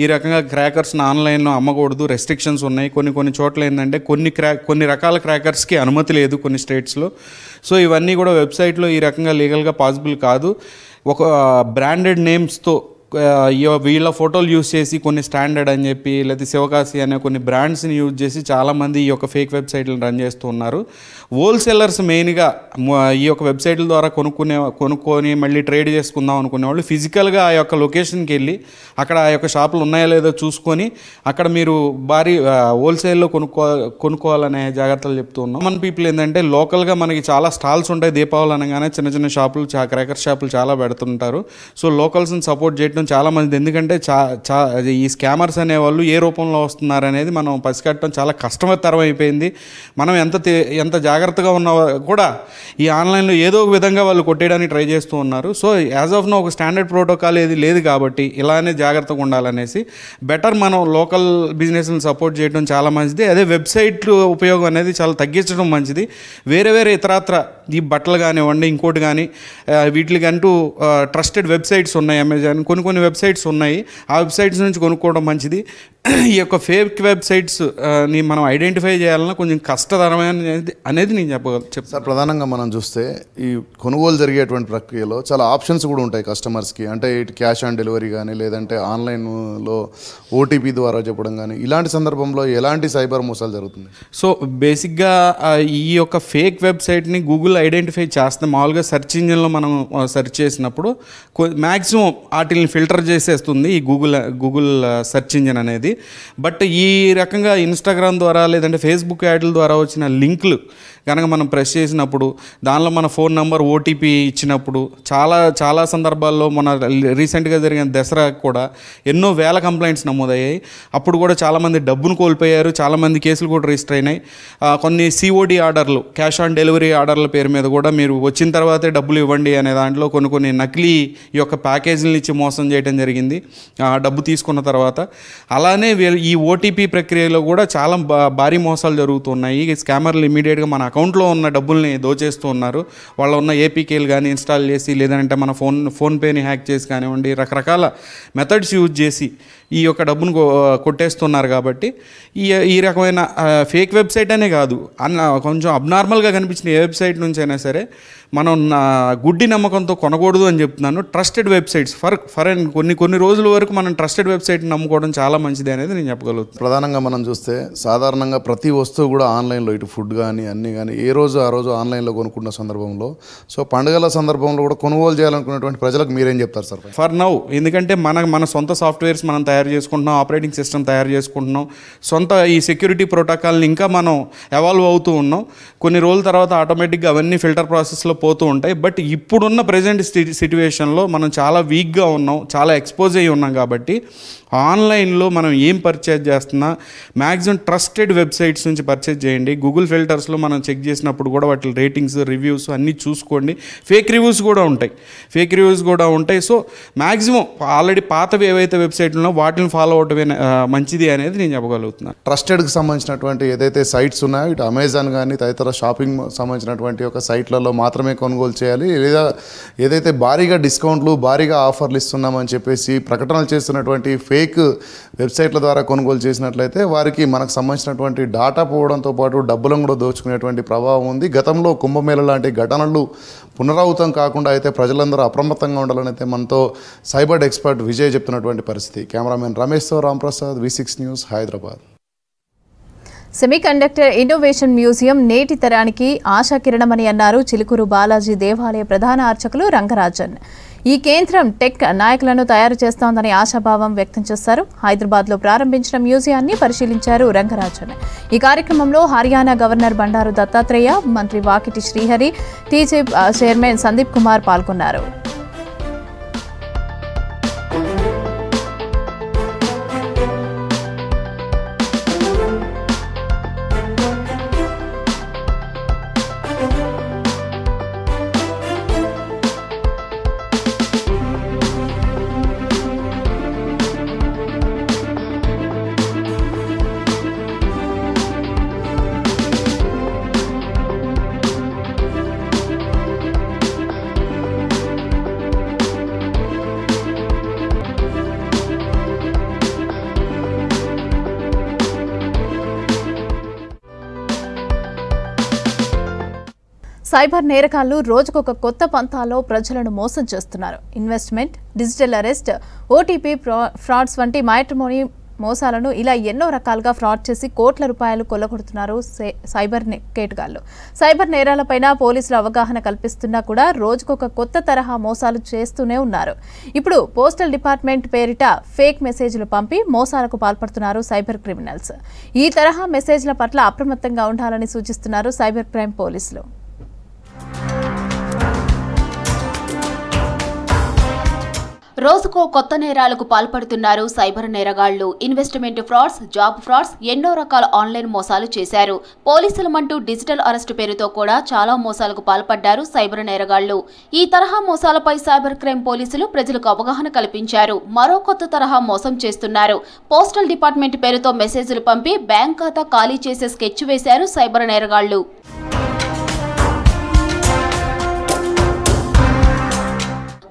ఈ రకంగా క్రాకర్స్ని ఆన్లైన్లో అమ్మకూడదు, రెస్ట్రిక్షన్స్ ఉన్నాయి. కొన్ని చోట్ల ఏంటంటే కొన్ని రకాల క్రాకర్స్కి అనుమతి లేదు కొన్ని స్టేట్స్లో. సో ఇవన్నీ కూడా వెబ్సైట్లో ఈ రకంగా లీగల్గా పాసిబుల్ కాదు. ఒక బ్రాండెడ్ నేమ్స్తో వీళ్ళ ఫోటోలు యూస్ చేసి కొన్ని స్టాండర్డ్ అని చెప్పి లేకపోతే శివకాశి అనే కొన్ని బ్రాండ్స్ని యూజ్ చేసి చాలామంది ఈ యొక్క ఫేక్ వెబ్సైట్లను రన్ చేస్తూ ఉన్నారు. హోల్సేలర్స్ మెయిన్గా ఈ యొక్క వెబ్సైట్ల ద్వారా కొనుక్కొని మళ్ళీ ట్రేడ్ చేసుకుందాం అనుకునే వాళ్ళు ఫిజికల్గా ఆ యొక్క లొకేషన్కి వెళ్ళి అక్కడ ఆ యొక్క షాపులు ఉన్నాయో లేదో చూసుకొని అక్కడ మీరు భారీ హోల్సేల్లో కొనుక్కోవాలనే జాగ్రత్తలు చెప్తూ ఉన్నాం. కామన్ పీపుల్ ఏంటంటే లోకల్గా మనకి చాలా స్టాల్స్ ఉంటాయి. దీపావళి అనగానే చిన్న చిన్న షాపులు క్రాకర్ షాపులు చాలా పెడుతుంటారు. సో లోకల్స్ని సపోర్ట్ చేయడం చాలా మంది, ఎందుకంటే ఈ స్కామర్స్ అనేవాళ్ళు ఏ రూపంలో వస్తున్నారు అనేది మనం పసిగట్టడం చాలా కష్టతరం అయిపోయింది. మనం ఎంత జాగ్రత్తగా ఉన్నా కూడా ఈ ఆన్లైన్లో ఏదో ఒక విధంగా వాళ్ళు కొట్టేయడానికి ట్రై చేస్తూ ఉన్నారు. సో యాజ్ ఆఫ్ నో ఒక స్టాండర్డ్ ప్రోటోకాల్ ఏది లేదు కాబట్టి ఇలానే జాగ్రత్తగా ఉండాలనేసి బెటర్ మనం లోకల్ బిజినెస్ని సపోర్ట్ చేయడం చాలా మంచిది. అదే వెబ్సైట్లు ఉపయోగం అనేది చాలా తగ్గించడం మంచిది. వేరే ఇతరత్ర ఈ బట్టలు కానివ్వండి ఇంకోటి కానీ వీటికంటూ ట్రస్టెడ్ వెబ్సైట్స్ ఉన్నాయి. అమెజాన్ కొన్ని వెబ్సైట్స్ ఉన్నాయి. ఆ వెబ్సైట్స్ నుంచి కొనుక్కోవడం మంచిది. ఈ యొక్క ఫేక్ వెబ్సైట్స్ని మనం ఐడెంటిఫై చేయాలన్నా కొంచెం కష్టతరమైన అనేది నేను చెప్తాను సార్. ప్రధానంగా మనం చూస్తే ఈ కొనుగోలు జరిగేటువంటి ప్రక్రియలో చాలా ఆప్షన్స్ కూడా ఉంటాయి కస్టమర్స్కి. అంటే ఇటు క్యాష్ ఆన్ డెలివరీ కానీ లేదంటే ఆన్లైన్లో ఓటీపీ ద్వారా చెప్పడం కానీ, ఇలాంటి సందర్భంలో ఎలాంటి సైబర్ మోసాలు జరుగుతుంది? సో బేసిక్గా ఈ యొక్క ఫేక్ వెబ్సైట్ని గూగుల్ ఐడెంటిఫై చేస్తే మామూలుగా సెర్చ్ ఇంజిన్లో మనం సెర్చ్ చేసినప్పుడు మ్యాక్సిమం వాటిని ఫిల్టర్ చేసేస్తుంది ఈ గూగుల్ సెర్చ్ ఇంజిన్ అనేది. బట్ ఈ రకంగా ఇన్స్టాగ్రామ్ ద్వారా లేదంటే ఫేస్బుక్ యాడ్ల ద్వారా వచ్చిన లింకులు కనుక మనం ప్రెస్ చేసినప్పుడు దానిలో మన ఫోన్ నెంబర్ ఓటీపీ ఇచ్చినప్పుడు చాలా సందర్భాల్లో మన రీసెంట్గా జరిగిన దసరా కూడా ఎన్నో వేల కంప్లైంట్స్ నమోదయ్యాయి. అప్పుడు కూడా చాలామంది డబ్బును కోల్పోయారు, చాలామంది కేసులు కూడా రిజిస్టర్ అయినాయి. కొన్ని సిఓడి ఆర్డర్లు, క్యాష్ ఆన్ డెలివరీ ఆర్డర్ల పేరు మీద కూడా మీరు వచ్చిన తర్వాతే డబ్బులు ఇవ్వండి అనే దాంట్లో కొన్ని నకిలీ ఈ యొక్క ప్యాకేజీలను ఇచ్చి మోసం చేయడం జరిగింది డబ్బు తీసుకున్న తర్వాత. అలానే ఈ ఓటీపీ ప్రక్రియలో కూడా చాలా భారీ మోసాలు జరుగుతున్నాయి. స్కామర్లు ఇమీడియట్గా మన అకౌంట్లో ఉన్న డబ్బుల్ని దోచేస్తూ ఉన్నారు. వాళ్ళ ఉన్న ఏపీకేలు కానీ ఇన్స్టాల్ చేసి లేదంటే మన ఫోన్పేని హ్యాక్ చేసి కానివ్వండి రకరకాల మెథడ్స్ యూజ్ చేసి ఈ యొక్క డబ్బును కొట్టేస్తున్నారు. కాబట్టి ఈ రకమైన ఫేక్ వెబ్సైట్ అనే కాదు, కొంచెం అబ్నార్మల్గా కనిపించిన ఏ వెబ్సైట్ నుంచి అయినా సరే మనం గుడ్డి నమ్మకంతో కొనకూడదు అని చెప్తున్నాను. ట్రస్టెడ్ వెబ్సైట్స్ ఫర్ కొన్ని రోజుల వరకు మనం ట్రస్టెడ్ వెబ్సైట్ నమ్ముకోవడం చాలా మంచిది అనేది నేను చెప్పగలుగుతాను. ప్రధానంగా మనం చూస్తే సాధారణంగా ప్రతి వస్తువు కూడా ఆన్లైన్లో, ఇటు ఫుడ్ కానీ అన్నీ కానీ ఏ రోజు ఆ రోజు ఆన్లైన్లో కొనుక్కున్న సందర్భంలో, సో పండుగల సందర్భంలో కూడా కొనుగోలు చేయాలనుకున్నటువంటి ప్రజలకు మీరేం చెప్తారు సార్? ఫర్ నౌ, ఎందుకంటే మన సొంత సాఫ్ట్వేర్స్ మనం తయారు చేసుకుంటున్నాం, ఆపరేటింగ్ సిస్టమ్ తయారు చేసుకుంటున్నాం, సొంత ఈ సెక్యూరిటీ ప్రోటోకాల్ని ఇంకా మనం ఎవాల్వ్ అవుతూ ఉన్నాం. కొన్ని రోజుల తర్వాత ఆటోమేటిక్గా అవన్నీ ఫిల్టర్ ప్రాసెస్లో పోతూ ఉంటాయి. బట్ ఇప్పుడున్న ప్రజెంట్ సిట్యువేషన్లో మనం చాలా వీక్గా ఉన్నాం, చాలా ఎక్స్పోజ్ అయ్యి ఉన్నాం. కాబట్టి ఆన్లైన్లో మనం ఏం పర్చేజ్ చేస్తున్నా మ్యాక్సిమం ట్రస్టెడ్ వెబ్సైట్స్ నుంచి పర్చేజ్ చేయండి. గూగుల్ ఫిల్టర్స్లో మనం చెక్ చేసినప్పుడు కూడా వాటి రేటింగ్స్, రివ్యూస్ అన్నీ చూసుకోండి. ఫేక్ రివ్యూస్ కూడా ఉంటాయి. సో మ్యాక్సిమం ఆల్రెడీ పాతవి ఏవైతే వెబ్సైట్లు ఉన్నాయో వాటిని ఫాలో అవటమే మంచిది అనేది నేను చెప్పగలుగుతున్నాను. ట్రస్టెడ్కి సంబంధించినటువంటి ఏదైతే సైట్స్ ఉన్నాయో ఇటు అమెజాన్ కానీ తదితర షాపింగ్ సంబంధించినటువంటి ఒక సైట్లలో మాత్రమే కొనుగోలు చేయాలి. లేదా ఏదైతే భారీగా డిస్కౌంట్లు, భారీగా ఆఫర్లు ఇస్తున్నామని చెప్పేసి ప్రకటనలు చేస్తున్నటువంటి ఫేక్ వెబ్సైట్ల ద్వారా కొనుగోలు చేసినట్లయితే వారికి మనకు సంబంధించినటువంటి డాటా పోవడంతో పాటు డబ్బులను కూడా దోచుకునేటువంటి ప్రభావం ఉంది. గతంలో కుంభమేళ లాంటి ఘటనలు పునరావృతం కాకుండా అయితే ప్రజలందరూ అప్రమత్తంగా ఉండాలని అయితే మనతో సైబర్ ఎక్స్పర్ట్ విజయ్ చెప్తున్నటువంటి పరిస్థితి. కెమెరామెన్ రమేష్తో Ramprasad, V6 news, Hyderabad. Semiconductor innovation museum నేటి తరానికి ఆశాకిరణమని అన్నారు చిలుకూరు బాలాజీ దేవాలయ ప్రధాన అర్చకులు రంగరాజన్. ఈ కేంద్రం టెక్ నాయకులను తయారు చేస్తోందని ఆశాభావం వ్యక్తం చేశారు. హైదరాబాద్లో ప్రారంభించిన మ్యూజియాన్ని పరిశీలించారు రంగరాజన్. ఈ కార్యక్రమంలో హర్యానా గవర్నర్ బండారు దత్తాత్రేయ, మంత్రి వాకిటి శ్రీహరి, టీజీప్ చైర్మన్ సందీప్ కుమార్ పాల్గొన్నారు. సైబర్ నేరగాళ్లు రోజుకొక కొత్త పంతాలో ప్రజలను మోసం చేస్తున్నారు. Investment, digital arrest, OTP frauds వంటి మ్యాట్రిమోనీ మోసాలను ఇలా ఎన్నో రకాలుగా ఫ్రాడ్ చేసి కోట్ల రూపాయలు కొల్లగొడుతున్నారు సైబర్ కేటగాళ్లు. సైబర్ నేరాలపైన పోలీసులు అవగాహన కల్పిస్తున్నా కూడా రోజుకొక కొత్త తరహా మోసాలు చేస్తూనే ఉన్నారు. ఇప్పుడు పోస్టల్ డిపార్ట్మెంట్ పేరిట ఫేక్ మెసేజ్లు పంపి మోసాలకు పాల్పడుతున్నారు సైబర్ క్రిమినల్స్. ఈ తరహా మెసేజ్ల పట్ల అప్రమత్తంగా ఉండాలని సూచిస్తున్నారు సైబర్ క్రైమ్ పోలీసులు. రోజుకో కొత్త నేరాలకు పాల్పడుతున్నారు సైబర్ నేరగాళ్లు. ఇన్వెస్ట్మెంట్ ఫ్రాడ్స్, జాబ్ ఫ్రాడ్స్, ఎన్నో రకాల ఆన్లైన్ మోసాలు చేశారు. పోలీసులమంటూ డిజిటల్ అరెస్టు పేరుతో కూడా చాలా మోసాలకు పాల్పడ్డారు సైబర్ నేరగాళ్లు. ఈ తరహా మోసాలపై సైబర్ క్రైమ్ పోలీసులు ప్రజలకు అవగాహన కల్పించారు. మరో కొత్త తరహా మోసం చేస్తున్నారు. పోస్టల్ డిపార్ట్మెంట్ పేరుతో మెసేజ్లు పంపి బ్యాంక్ ఖాతా ఖాళీ చేసే స్కెచ్ వేశారు సైబర్ నేరగాళ్లు.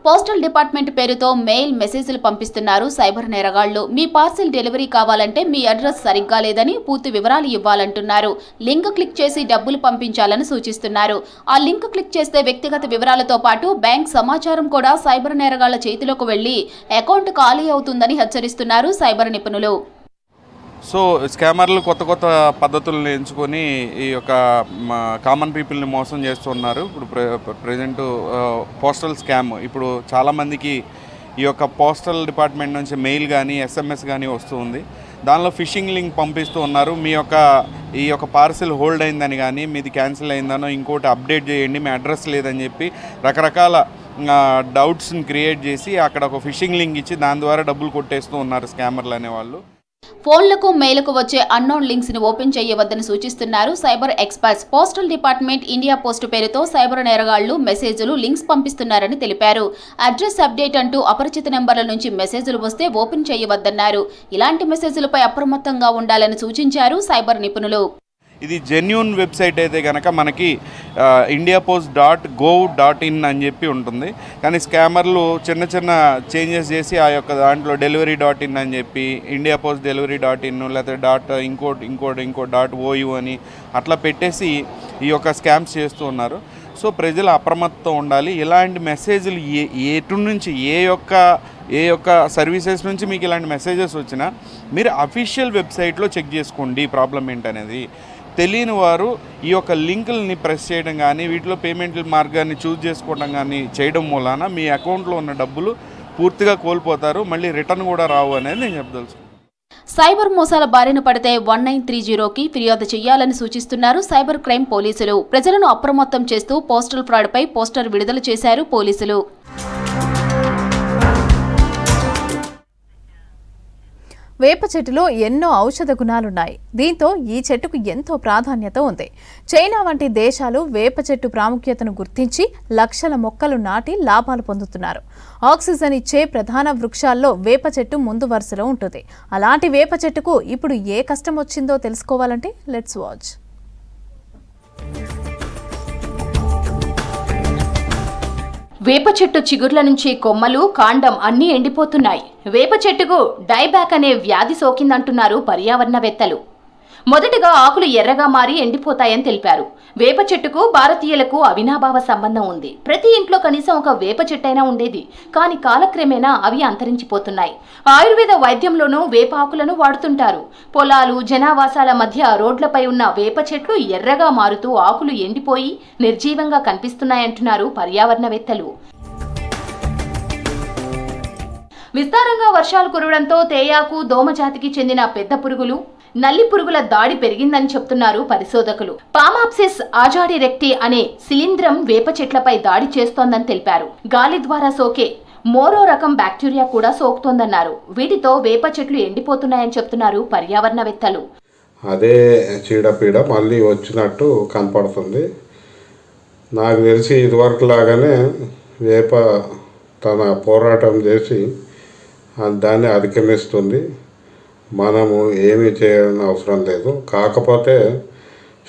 పోస్టల్ డిపార్ట్మెంట్ పేరుతో మెయిల్ మెసేజ్లు పంపిస్తున్నారు సైబర్ నేరగాళ్లు. మీ పార్సిల్ డెలివరీ కావాలంటే మీ అడ్రస్ సరిగ్గా లేదని పూర్తి వివరాలు ఇవ్వాలంటున్నారు. లింక్ క్లిక్ చేసి డబ్బులు పంపించాలని సూచిస్తున్నారు. ఆ లింక్ క్లిక్ చేస్తే వ్యక్తిగత వివరాలతో పాటు బ్యాంక్ సమాచారం కూడా సైబర్ నేరగాళ్ల చేతిలోకి వెళ్లి అకౌంట్ ఖాళీ అవుతుందని హెచ్చరిస్తున్నారు సైబర్ నిపుణులు. సో స్కామర్లు కొత్త కొత్త పద్ధతులను ఎంచుకొని ఈ యొక్క కామన్ పీపుల్ని మోసం చేస్తున్నారు. ఇప్పుడు ప్రజెంట్ పోస్టల్ స్కామ్ ఇప్పుడు చాలామందికి ఈ యొక్క పోస్టల్ డిపార్ట్మెంట్ నుంచి మెయిల్ కానీ ఎస్ఎంఎస్ కానీ వస్తుంది. దానిలో ఫిషింగ్ లింక్ పంపిస్తూ ఉన్నారు. ఈ యొక్క పార్సిల్ హోల్డ్ అయిందని కానీ మీది క్యాన్సిల్ అయిందనో ఇంకోటి అప్డేట్ చేయండి, మీ అడ్రస్ లేదని చెప్పి రకరకాల డౌట్స్ని క్రియేట్ చేసి అక్కడ ఒక ఫిషింగ్ లింక్ ఇచ్చి దాని ద్వారా డబ్బులు కొట్టేస్తూ ఉన్నారు స్కామర్లు అనేవాళ్ళు. ఫోన్లకు, మెయిల్కు వచ్చే అన్నోన్ లింక్స్ ని ఓపెన్ చేయవద్దని సూచిస్తున్నారు cyber experts. Postal department, India post పేరుతో సైబర్ నేరగాళ్లు మెసేజ్లు, లింక్స్ పంపిస్తున్నారని తెలిపారు. అడ్రస్ అప్డేట్ అంటూ అపరిచిత నెంబర్ల నుంచి మెసేజ్లు వస్తే ఓపెన్ చేయవద్దన్నారు. ఇలాంటి మెసేజ్లపై అప్రమత్తంగా ఉండాలని సూచించారు సైబర్ నిపుణులు. ఇది జెన్యూన్ వెబ్సైట్ అయితే కనుక మనకి indiapost.gov.in అని చెప్పి ఉంటుంది. కానీ స్కామర్లు చిన్న చిన్న చేంజెస్ చేసి ఆ యొక్క దాంట్లో delivery.in అని చెప్పి indiapost.delivery.in లేకపోతే ఇంకో .ou అని అట్లా పెట్టేసి ఈ యొక్క స్కామ్స్ చేస్తూ ఉన్నారు. సో ప్రజలు అప్రమత్తం ఉండాలి. ఇలాంటి మెసేజ్లు ఎటు నుంచి ఏ యొక్క సర్వీసెస్ నుంచి మీకు ఇలాంటి మెసేజెస్ వచ్చినా మీరు అఫీషియల్ వెబ్సైట్లో చెక్ చేసుకోండి ప్రాబ్లం ఏంటనేది. తెలియని వారు ఈ యొక్క లింకుల్ని ప్రెస్ చేయడం కానీ వీటిలో పేమెంట్ల మార్గాన్ని చూస్ చేసుకోవడం కానీ చేయడం మూలాన మీ అకౌంట్లో ఉన్న డబ్బులు పూర్తిగా కోల్పోతారు, మళ్ళీ రిటర్న్ కూడా రావు అనేది నేను చెప్పదలుచుకున్నాను. సైబర్ మోసాల బారిన పడితే 1930కి ఫిర్యాదు చేయాలని సూచిస్తున్నారు సైబర్ క్రైమ్ పోలీసులు. ప్రజలను అప్రమత్తం చేస్తూ పోస్టల్ ఫ్రాడ్పై పోస్టర్ విడుదల చేశారు పోలీసులు. వేప చెట్టులో ఎన్నో ఔషధ గుణాలున్నాయి. దీంతో ఈ చెట్టుకు ఎంతో ప్రాధాన్యత ఉంది. చైనా వంటి దేశాలు వేప చెట్టు ప్రాముఖ్యతను గుర్తించి లక్షల మొక్కలు నాటి లాభాలు పొందుతున్నారు. ఆక్సిజన్ ఇచ్చే ప్రధాన వృక్షాల్లో వేప చెట్టు ముందు వరుసలో ఉంటుంది. అలాంటి వేప చెట్టుకు ఇప్పుడు ఏ కష్టం వచ్చిందో తెలుసుకోవాలంటే లెట్స్ వాచ్. వేప చెట్టు చిగుర్ల నుంచి కొమ్మలు, కాండం అన్నీ ఎండిపోతున్నాయి. వేప చెట్టుకు డైబ్యాక్ అనే వ్యాధి సోకిందంటున్నారు పర్యావరణవేత్తలు. మొదటగా ఆకులు ఎర్రగా మారి ఎండిపోతాయని తెలిపారు. వేప చెట్టుకు భారతీయులకు అవినాభావ సంబంధం ఉంది. ప్రతి ఇంట్లో కనీసం ఒక వేప చెట్టైనా ఉండేది. కానీ కాలక్రమేణా అవి అంతరించిపోతున్నాయి. ఆయుర్వేద వైద్యంలోనూ వేప ఆకులను వాడుతుంటారు. పొలాలు, జనావాసాల మధ్య రోడ్లపై ఉన్న వేప చెట్లు ఎర్రగా మారుతూ ఆకులు ఎండిపోయి నిర్జీవంగా కనిపిస్తున్నాయంటున్నారు పర్యావరణవేత్తలు. విస్తారంగా వర్షాలు కురవడంతో తేయాకు, దోమ జాతికి చెందిన పెద్ద పురుగులు, నల్లి పురుగుల దాడి పెరిగిందని చెప్తున్నారు పరిశోధకులు. పామాప్సిస్ ఆజాడి రెక్టి అనే శిలీంధ్రం వేప చెట్లపై దాడి చేస్తోందని తెలిపారు. గాలి ద్వారా సోకే మోరో రకం బ్యాక్టీరియా కూడా సోకుతోందన్నారు. వీటితో వేప చెట్లు ఎండిపోతున్నాయని చెప్తున్నారు పర్యావరణవేత్తలు. అదే చీడపీడ మళ్ళీ వచ్చినట్టు కనపడుతుంది. నాకు తెలిసి ఇదివరకు లాగానే వేప తన పోరాటం చేసి దాన్ని అధిగమిస్తుంది. మనము ఏమీ చేయాలని అవసరం లేదు. కాకపోతే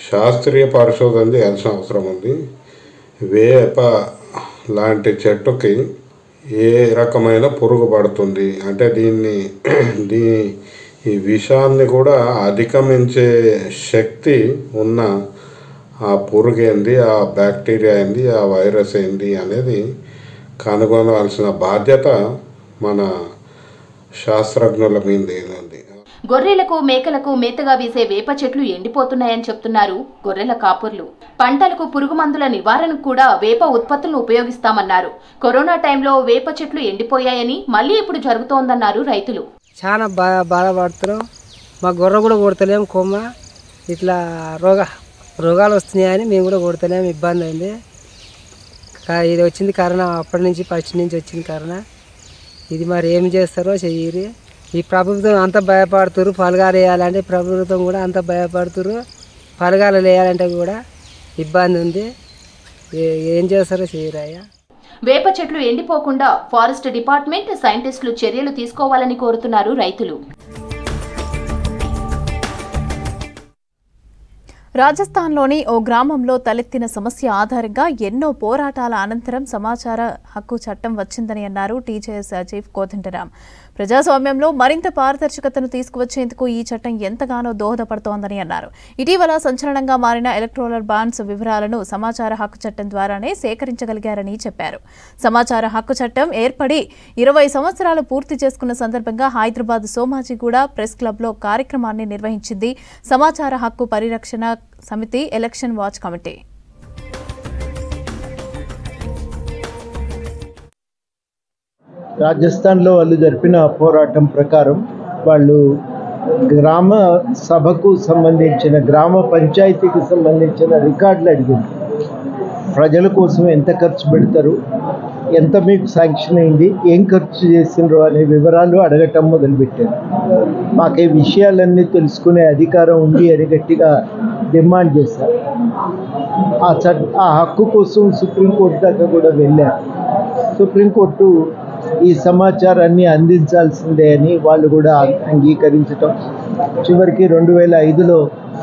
శాస్త్రీయ పరిశోధన చేయాల్సిన అవసరం ఉంది. వేప లాంటి చెట్టుకి ఏ రకమైన పురుగు పడుతుంది అంటే ఈ విషాన్ని కూడా అధిగమించే శక్తి ఉన్న ఆ పురుగు ఏంది, ఆ బ్యాక్టీరియా ఏంది, ఆ వైరస్ ఏంది అనేది కనుగొనవలసిన బాధ్యత మన శాస్త్రజ్ఞుల మీద ఉంది. గొర్రెలకు మేకలకు మేతగా వేసే వేప చెట్లు ఎండిపోతున్నాయని చెప్తున్నారు గొర్రెల కాపుర్లు. పంటలకు పురుగు మందుల నివారణకు కూడా వేప ఉత్పత్తులను ఉపయోగిస్తామన్నారు. కరోనా టైంలో వేప చెట్లు ఎండిపోయాయని మళ్ళీ ఇప్పుడు జరుగుతోందన్నారు రైతులు. చాలా బాధపడుతున్నాం. మా గొర్రె కూడా కొడతలేము, కొమ్మ ఇట్లా రోగాలు వస్తున్నాయని మేము కూడా కొడతలేము. ఇబ్బంది అయింది. ఇది వచ్చింది కరోనా, అప్పటి నుంచి ఫస్ట్ నుంచి వచ్చింది కరోనా. ఇది మరి ఏం చేస్తారో చెయ్యరు. ఈ ప్రభుత్వం అంత భయపడుతురు. ఫలగాలు వేయాలంటే ప్రభుత్వం కూడా అంత భయపడుతురు. ఫలగాలు వేయాలంటే కూడా ఇబ్బంది ఉంది. ఏం చేస్తారో చెయ్యరాయ్యా. వేప చెట్లు ఎండిపోకుండా ఫారెస్ట్ డిపార్ట్మెంట్, సైంటిస్టులు చర్యలు తీసుకోవాలని కోరుతున్నారు రైతులు. రాజస్థాన్లోని ఓ గ్రామంలో తలెత్తిన సమస్య ఆధారంగా ఎన్నో పోరాటాల అనంతరం సమాచార హక్కు చట్టం వచ్చిందని అన్నారు టీజేఎస్ చీఫ్ కోదండరాం. ప్రజాస్వామ్యంలో మరింత పారదర్శకతను తీసుకువచ్చేందుకు ఈ చట్టం ఎంతగానో దోహదపడుతోందని అన్నారు. ఇటీవల సంచలనంగా మారిన ఎలక్టోరల్ బాండ్స్ వివరాలను సమాచార హక్కు చట్టం ద్వారానే సేకరించగలిగారని చెప్పారు. సమాచార హక్కు చట్టం ఏర్పడి 20 సంవత్సరాలు పూర్తి చేసుకున్న సందర్భంగా హైదరాబాద్ సోమాజిగూడ ప్రెస్ క్లబ్లో కార్యక్రమాన్ని నిర్వహించింది సమాచార హక్కు పరిరక్షణ సమితి ఎలక్షన్ వాచ్ కమిటీ. రాజస్థాన్లో వాళ్ళు జరిపిన పోరాటం ప్రకారం వాళ్ళు గ్రామ సభకు సంబంధించిన, గ్రామ పంచాయతీకి సంబంధించిన రికార్డులు అడిగారు. ప్రజల కోసం ఎంత ఖర్చు పెడతారు, ఎంత మీకు శాంక్షన్ అయింది, ఏం ఖర్చు చేసినారు అనే వివరాలు అడగటం మొదలుపెట్టారు. మాకు ఈ విషయాలన్నీ తెలుసుకునే అధికారం ఉంది అని గట్టిగా డిమాండ్ చేశారు. ఆ హక్కు కోసం సుప్రీంకోర్టు దాకా కూడా వెళ్ళారు. సుప్రీంకోర్టు ఈ సమాచారాన్ని అందించాల్సిందే అని వాళ్ళు కూడా అంగీకరించటం, చివరికి 2005లో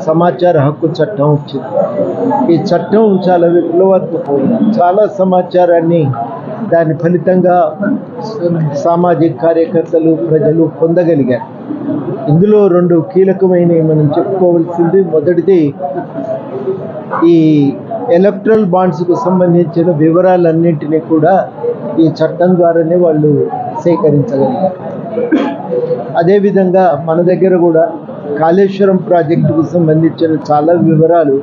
సమాచార హక్కు చట్టం వచ్చింది. ఈ చట్టం చాలా విప్లవాత్మకమైంది. చాలా సమాచారాన్ని దాని ఫలితంగా సామాజిక కార్యకర్తలు, ప్రజలు పొందగలిగారు. ఇందులో 2 కీలకమైనవి మనం చెప్పుకోవాల్సింది. మొదటిది, ఈ ఎలక్ట్రల్ బాండ్స్కు సంబంధించిన వివరాలన్నింటినీ కూడా ఈ చట్టం ద్వారానే వాళ్ళు సేకరించగలిగారు. అదేవిధంగా మన దగ్గర కూడా కాళేశ్వరం ప్రాజెక్టుకు సంబంధించిన చాలా వివరాలు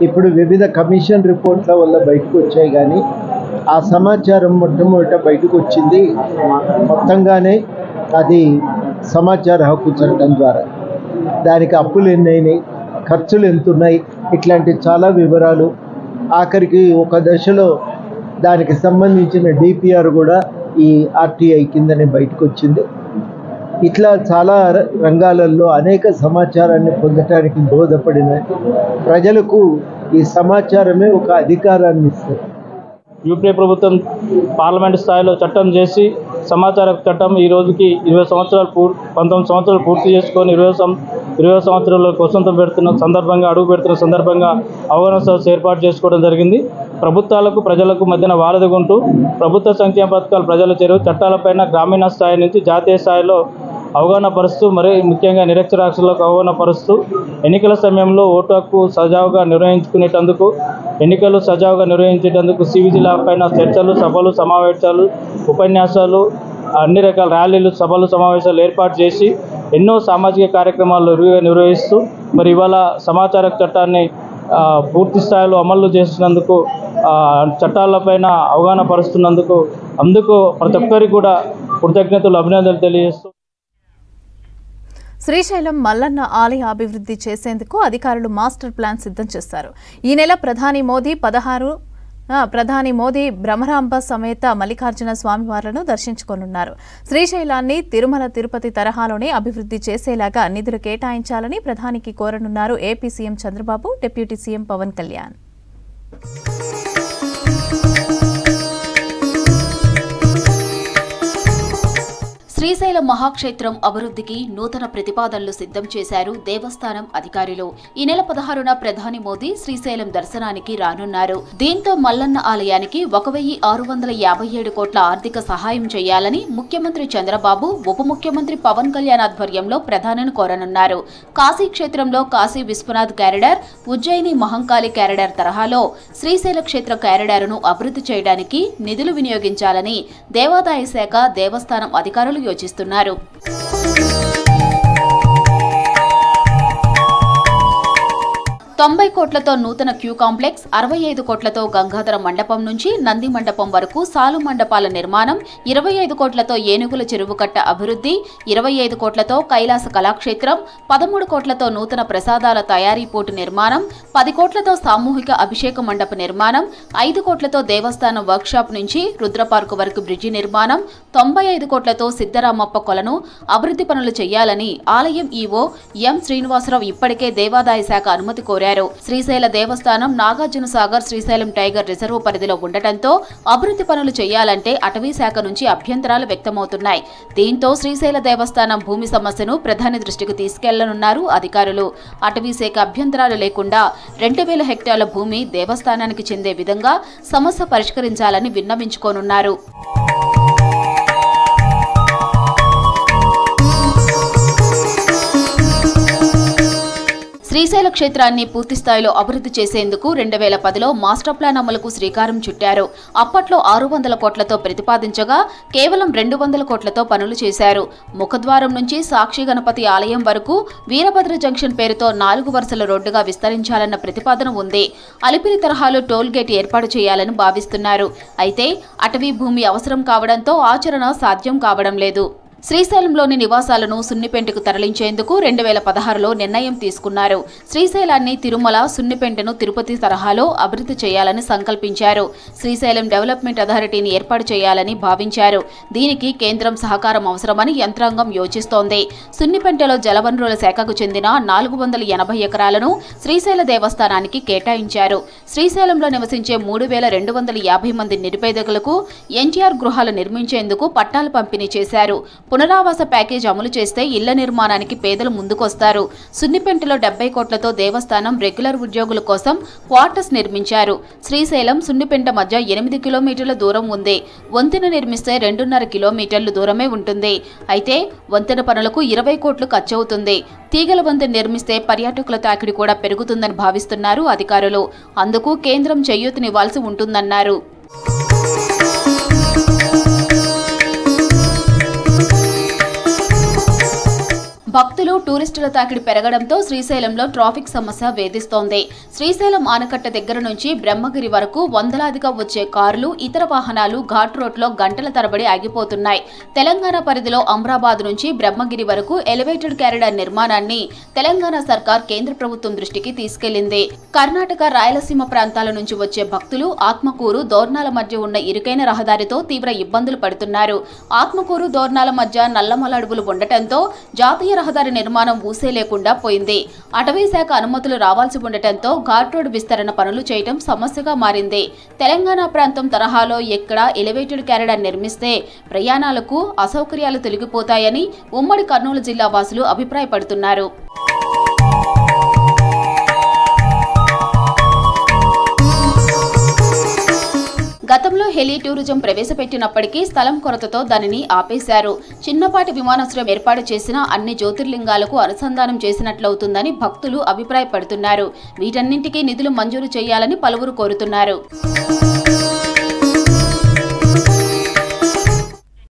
ఇప్పుడు వివిధ కమిషన్ రిపోర్ట్ల వల్ల బయటకు వచ్చాయి. కానీ ఆ సమాచారం మొట్టమొదట బయటకు వచ్చింది మొత్తంగానే అది సమాచార హక్కు చట్టం ద్వారా. దానికి అప్పులు ఎన్నైనాయి, ఖర్చులు ఎంతున్నాయి, ఇట్లాంటి చాలా వివరాలు. ఆఖరికి ఒక దశలో దానికి సంబంధించిన డిపిఆర్ కూడా ఈ ఆర్టీఐ కిందనే బయటకు వచ్చింది. ఇట్లా చాలా రంగాలలో అనేక సమాచారాన్ని పొందటానికి దోహదపడిన ప్రజలకు ఈ సమాచారమే ఒక అధికారాన్ని ఇస్తుంది. యూపీఏ ప్రభుత్వం పార్లమెంటు స్థాయిలో చట్టం చేసి సమాచార చట్టం ఈ రోజుకి 19 సంవత్సరాలు పూర్తి చేసుకొని 20 సంవత్సరాల వసంతం పెడుతున్న సందర్భంగా, అడుగు పెడుతున్న సందర్భంగా అవగాహన సదస్సు ఏర్పాటు చేసుకోవడం జరిగింది. ప్రభుత్వాలకు ప్రజలకు మధ్యన వారధిగుంటూ ప్రభుత్వ సంక్షేమ పథకాలు ప్రజల చేరువ, చట్టాలపైన గ్రామీణ స్థాయి నుంచి జాతీయ స్థాయిలో అవగాహన పరుస్తూ, మరి ముఖ్యంగా నిరక్షరాస్యులకు అవగాహన పరుస్తూ, ఎన్నికల సమయంలో ఓటు హక్కు సజావుగా నిర్వహించుకునేటందుకు, ఎన్నికలు సజావుగా నిర్వహించేటందుకు సివిజి లా పైన చర్చలు, సభలు, సమావేశాలు, ఉపన్యాసాలు, అన్ని రకాల ర్యాలీలు, సభలు, సమావేశాలు ఏర్పాటు చేసి ఎన్నో సామాజిక కార్యక్రమాలు నిర్వహిస్తూ, మరి ఇవాళ సమాచార చట్టాన్ని పూర్తి స్థాయిలో అమలు చేసినందుకు, చట్టాలపైన అవగాహన పరుస్తున్నందుకు అందుకు ప్రతి ఒక్కరికి కూడా కృతజ్ఞతలు, అభినందనలు తెలియజేస్తూ శ్రీశైలం మల్లన్న ఆలయ అభివృద్ధి చేసేందుకు అధికారులు మాస్టర్ ప్లాన్ సిద్ధం చేశారు. ఈ నెల ప్రధాని మోదీ భ్రమరాంబ సమేత మల్లికార్జున స్వామివార్లను దర్శించుకోనున్నారు. శ్రీశైలాన్ని తిరుమల తిరుపతి తరహాలోనే అభివృద్ధి చేసేలాగా నిధులు కేటాయించాలని ప్రధానికి కోరనున్నారు AP CM Chandrababu, deputy CM Pawan Kalyan. Srisailam శ్రీశైల మహాక్షేత్రం అభివృద్ధికి నూతన ప్రతిపాదనలు సిద్ధం చేశారు దేవస్థానం అధికారులు. ఈ నెల 16న ప్రధాని మోదీ శ్రీశైలం దర్శనానికి రానున్నారు. దీంతో మల్లన్న ఆలయానికి 1657 కోట్ల ఆర్థిక సహాయం చేయాలని ముఖ్యమంత్రి చంద్రబాబు, ఉప ముఖ్యమంత్రి పవన్ కళ్యాణ్ ఆధ్వర్యంలో ప్రధానిని కోరనున్నారు. కాశీ క్షేత్రంలో కాశీ విశ్వనాథ్ కారిడార్, ఉజ్జయిని మహంకాళి కారిడార్ తరహాలో శ్రీశైల క్షేత్ర కారిడార్ను అభివృద్ధి చేయడానికి నిధులు వినియోగించాలని దేవాదాయ శాఖ, దేవస్థానం అధికారులు యోచిస్తున్నారు. 90 కోట్లతో నూతన క్యూ కాంప్లెక్స్, 65 కోట్లతో గంగాధర మండపం నుంచి నంది మండపం వరకు సాలు మండపాల నిర్మాణం, 25 కోట్లతో ఏనుగుల చెరువు కట్ట అభివృద్ధి, 25 కోట్లతో కైలాస కళాక్షేత్రం, 13 కోట్లతో నూతన ప్రసాదాల తయారీ పోర్టు నిర్మాణం, 10 కోట్లతో సామూహిక అభిషేక మండప నిర్మాణం, 5 కోట్లతో దేవస్థానం వర్క్షాప్ నుంచి రుద్రపార్కు వరకు బ్రిడ్జి నిర్మాణం, 95 కోట్లతో సిద్ధరామప్ప కొలను అభివృద్ధి పనులు చేయాలని ఆలయం ఈవో ఎం శ్రీనివాసరావు ఇప్పటికే దేవాదాయ శాఖ అనుమతి కోరారు. శ్రీశైల దేవస్థానం నాగార్జున సాగర్ శ్రీశైలం టైగర్ రిజర్వ్ పరిధిలో ఉండటంతో అభివృద్ధి పనులు చేయాలంటే అటవీ శాఖ నుంచి అభ్యంతరాలు వ్యక్తమవుతున్నాయి. దీంతో శ్రీశైల దేవస్థానం భూమి సమస్యను ప్రధాని దృష్టికి తీసుకెళ్లనున్నారు అధికారులు. అటవీ శాఖ అభ్యంతరాలు లేకుండా 2000 హెక్టార్ల భూమి దేవస్థానానికి చెందే విధంగా సమస్య పరిష్కరించాలని విన్నవించుకోనున్నారు. శ్రీశైల క్షేత్రాన్ని పూర్తిస్థాయిలో అభివృద్ధి చేసేందుకు 2010లో మాస్టర్ ప్లాన్ అమలుకు శ్రీకారం చుట్టారు. అప్పట్లో 600 కోట్లతో ప్రతిపాదించగా కేవలం 200 కోట్లతో పనులు చేశారు. ముఖద్వారం నుంచి సాక్షి గణపతి ఆలయం వరకు వీరభద్ర జంక్షన్ పేరుతో 4 వరుసల రోడ్డుగా విస్తరించాలన్న ప్రతిపాదన ఉంది. అలిపిరి తరహాలో టోల్ గేట్ ఏర్పాటు చేయాలని భావిస్తున్నారు. అయితే అటవీ భూమి అవసరం కావడంతో ఆచరణ సాధ్యం కావడం లేదు. శ్రీశైలంలోని నివాసాలను సున్నిపెంటకు తరలించేందుకు 2016లో నిర్ణయం తీసుకున్నారు. శ్రీశైలాన్ని తిరుమల, సున్నిపెంటను తిరుపతి తరహాలో అభివృద్ధి చేయాలని సంకల్పించారు. శ్రీశైలం డెవలప్మెంట్ అథారిటీని ఏర్పాటు చేయాలని భావించారు. దీనికి కేంద్రం సహకారం అవసరమని యంత్రాంగం యోచిస్తోంది. సున్నిపెంటలో జలవనరుల శాఖకు చెందిన 480 ఎకరాలను శ్రీశైల దేవస్థానానికి కేటాయించారు. శ్రీశైలంలో నివసించే 3250 మంది నిరుపేదకులకు ఎన్టీఆర్ గృహాలు నిర్మించేందుకు పట్టాలు పంపిణీ చేశారు. పునరావాస ప్యాకేజ్ అమలు చేస్తే ఇళ్ల నిర్మాణానికి పేదలు ముందుకొస్తారు. సున్నిపెంటలో 70 కోట్లతో దేవస్థానం రెగ్యులర్ ఉద్యోగుల కోసం క్వార్టర్స్ నిర్మించారు. శ్రీశైలం, సున్నిపెంట మధ్య 8 కిలోమీటర్ల దూరం ఉంది. వంతెన నిర్మిస్తే 2.5 కిలోమీటర్ల దూరమే ఉంటుంది. అయితే వంతెన పనులకు 20 కోట్లు ఖర్చవుతుంది. తీగల వంతెన నిర్మిస్తే పర్యాటకుల తాకిడి కూడా పెరుగుతుందని భావిస్తున్నారు అధికారులు. అందుకు కేంద్రం చేయూతనివ్వాల్సి ఉంటుందన్నారు. భక్తులు, టూరిస్టుల తాకిడి పెరగడంతో శ్రీశైలంలో ట్రాఫిక్ సమస్య వేధిస్తోంది. శ్రీశైలం ఆనకట్ట దగ్గర నుంచి బ్రహ్మగిరి వరకు వందలాదిగా వచ్చే కార్లు, ఇతర వాహనాలు ఘాట్ రోడ్లో గంటల తరబడి ఆగిపోతున్నాయి. తెలంగాణ పరిధిలో అమ్రాబాద్ నుంచి బ్రహ్మగిరి వరకు ఎలివేటెడ్ కారిడార్ నిర్మాణాన్ని తెలంగాణ సర్కార్ కేంద్ర ప్రభుత్వం దృష్టికి తీసుకెళ్లింది. కర్ణాటక, రాయలసీమ ప్రాంతాల నుంచి వచ్చే భక్తులు ఆత్మకూరు, దోర్నాల మధ్య ఉన్న ఇరుకైన రహదారితో తీవ్ర ఇబ్బందులు పడుతున్నారు. ఆత్మకూరు, దోర్నాల మధ్య నల్లమల అడవులు ఉండటంతో జాతీయ రహదారి నిర్మాణం ఊసే లేకుండా పోయింది. అటవీ శాఖ అనుమతులు రావాల్సి ఉండటంతో ఘాట్ రోడ్ విస్తరణ పనులు చేయడం సమస్యగా మారింది. తెలంగాణ ప్రాంతం తరహాలో ఎక్కడ ఎలివేటెడ్ కారిడార్ నిర్మిస్తే ప్రయాణాలకు అసౌకర్యాలు తొలగిపోతాయని ఉమ్మడి కర్నూలు జిల్లా వాసులు అభిప్రాయపడుతున్నారు. గతంలో హెలీ టూరిజం ప్రవేశపెట్టినప్పటికీ స్థలం కొరతతో దానిని ఆపేశారు. చిన్నపాటి విమానాశ్రయం ఏర్పాటు చేసినా అన్ని జ్యోతిర్లింగాలకు అనుసంధానం చేసినట్లవుతుందని భక్తులు అభిప్రాయపడుతున్నారు. వీటన్నింటికీ నిధులు మంజూరు చేయాలని పలువురు కోరుతున్నారు.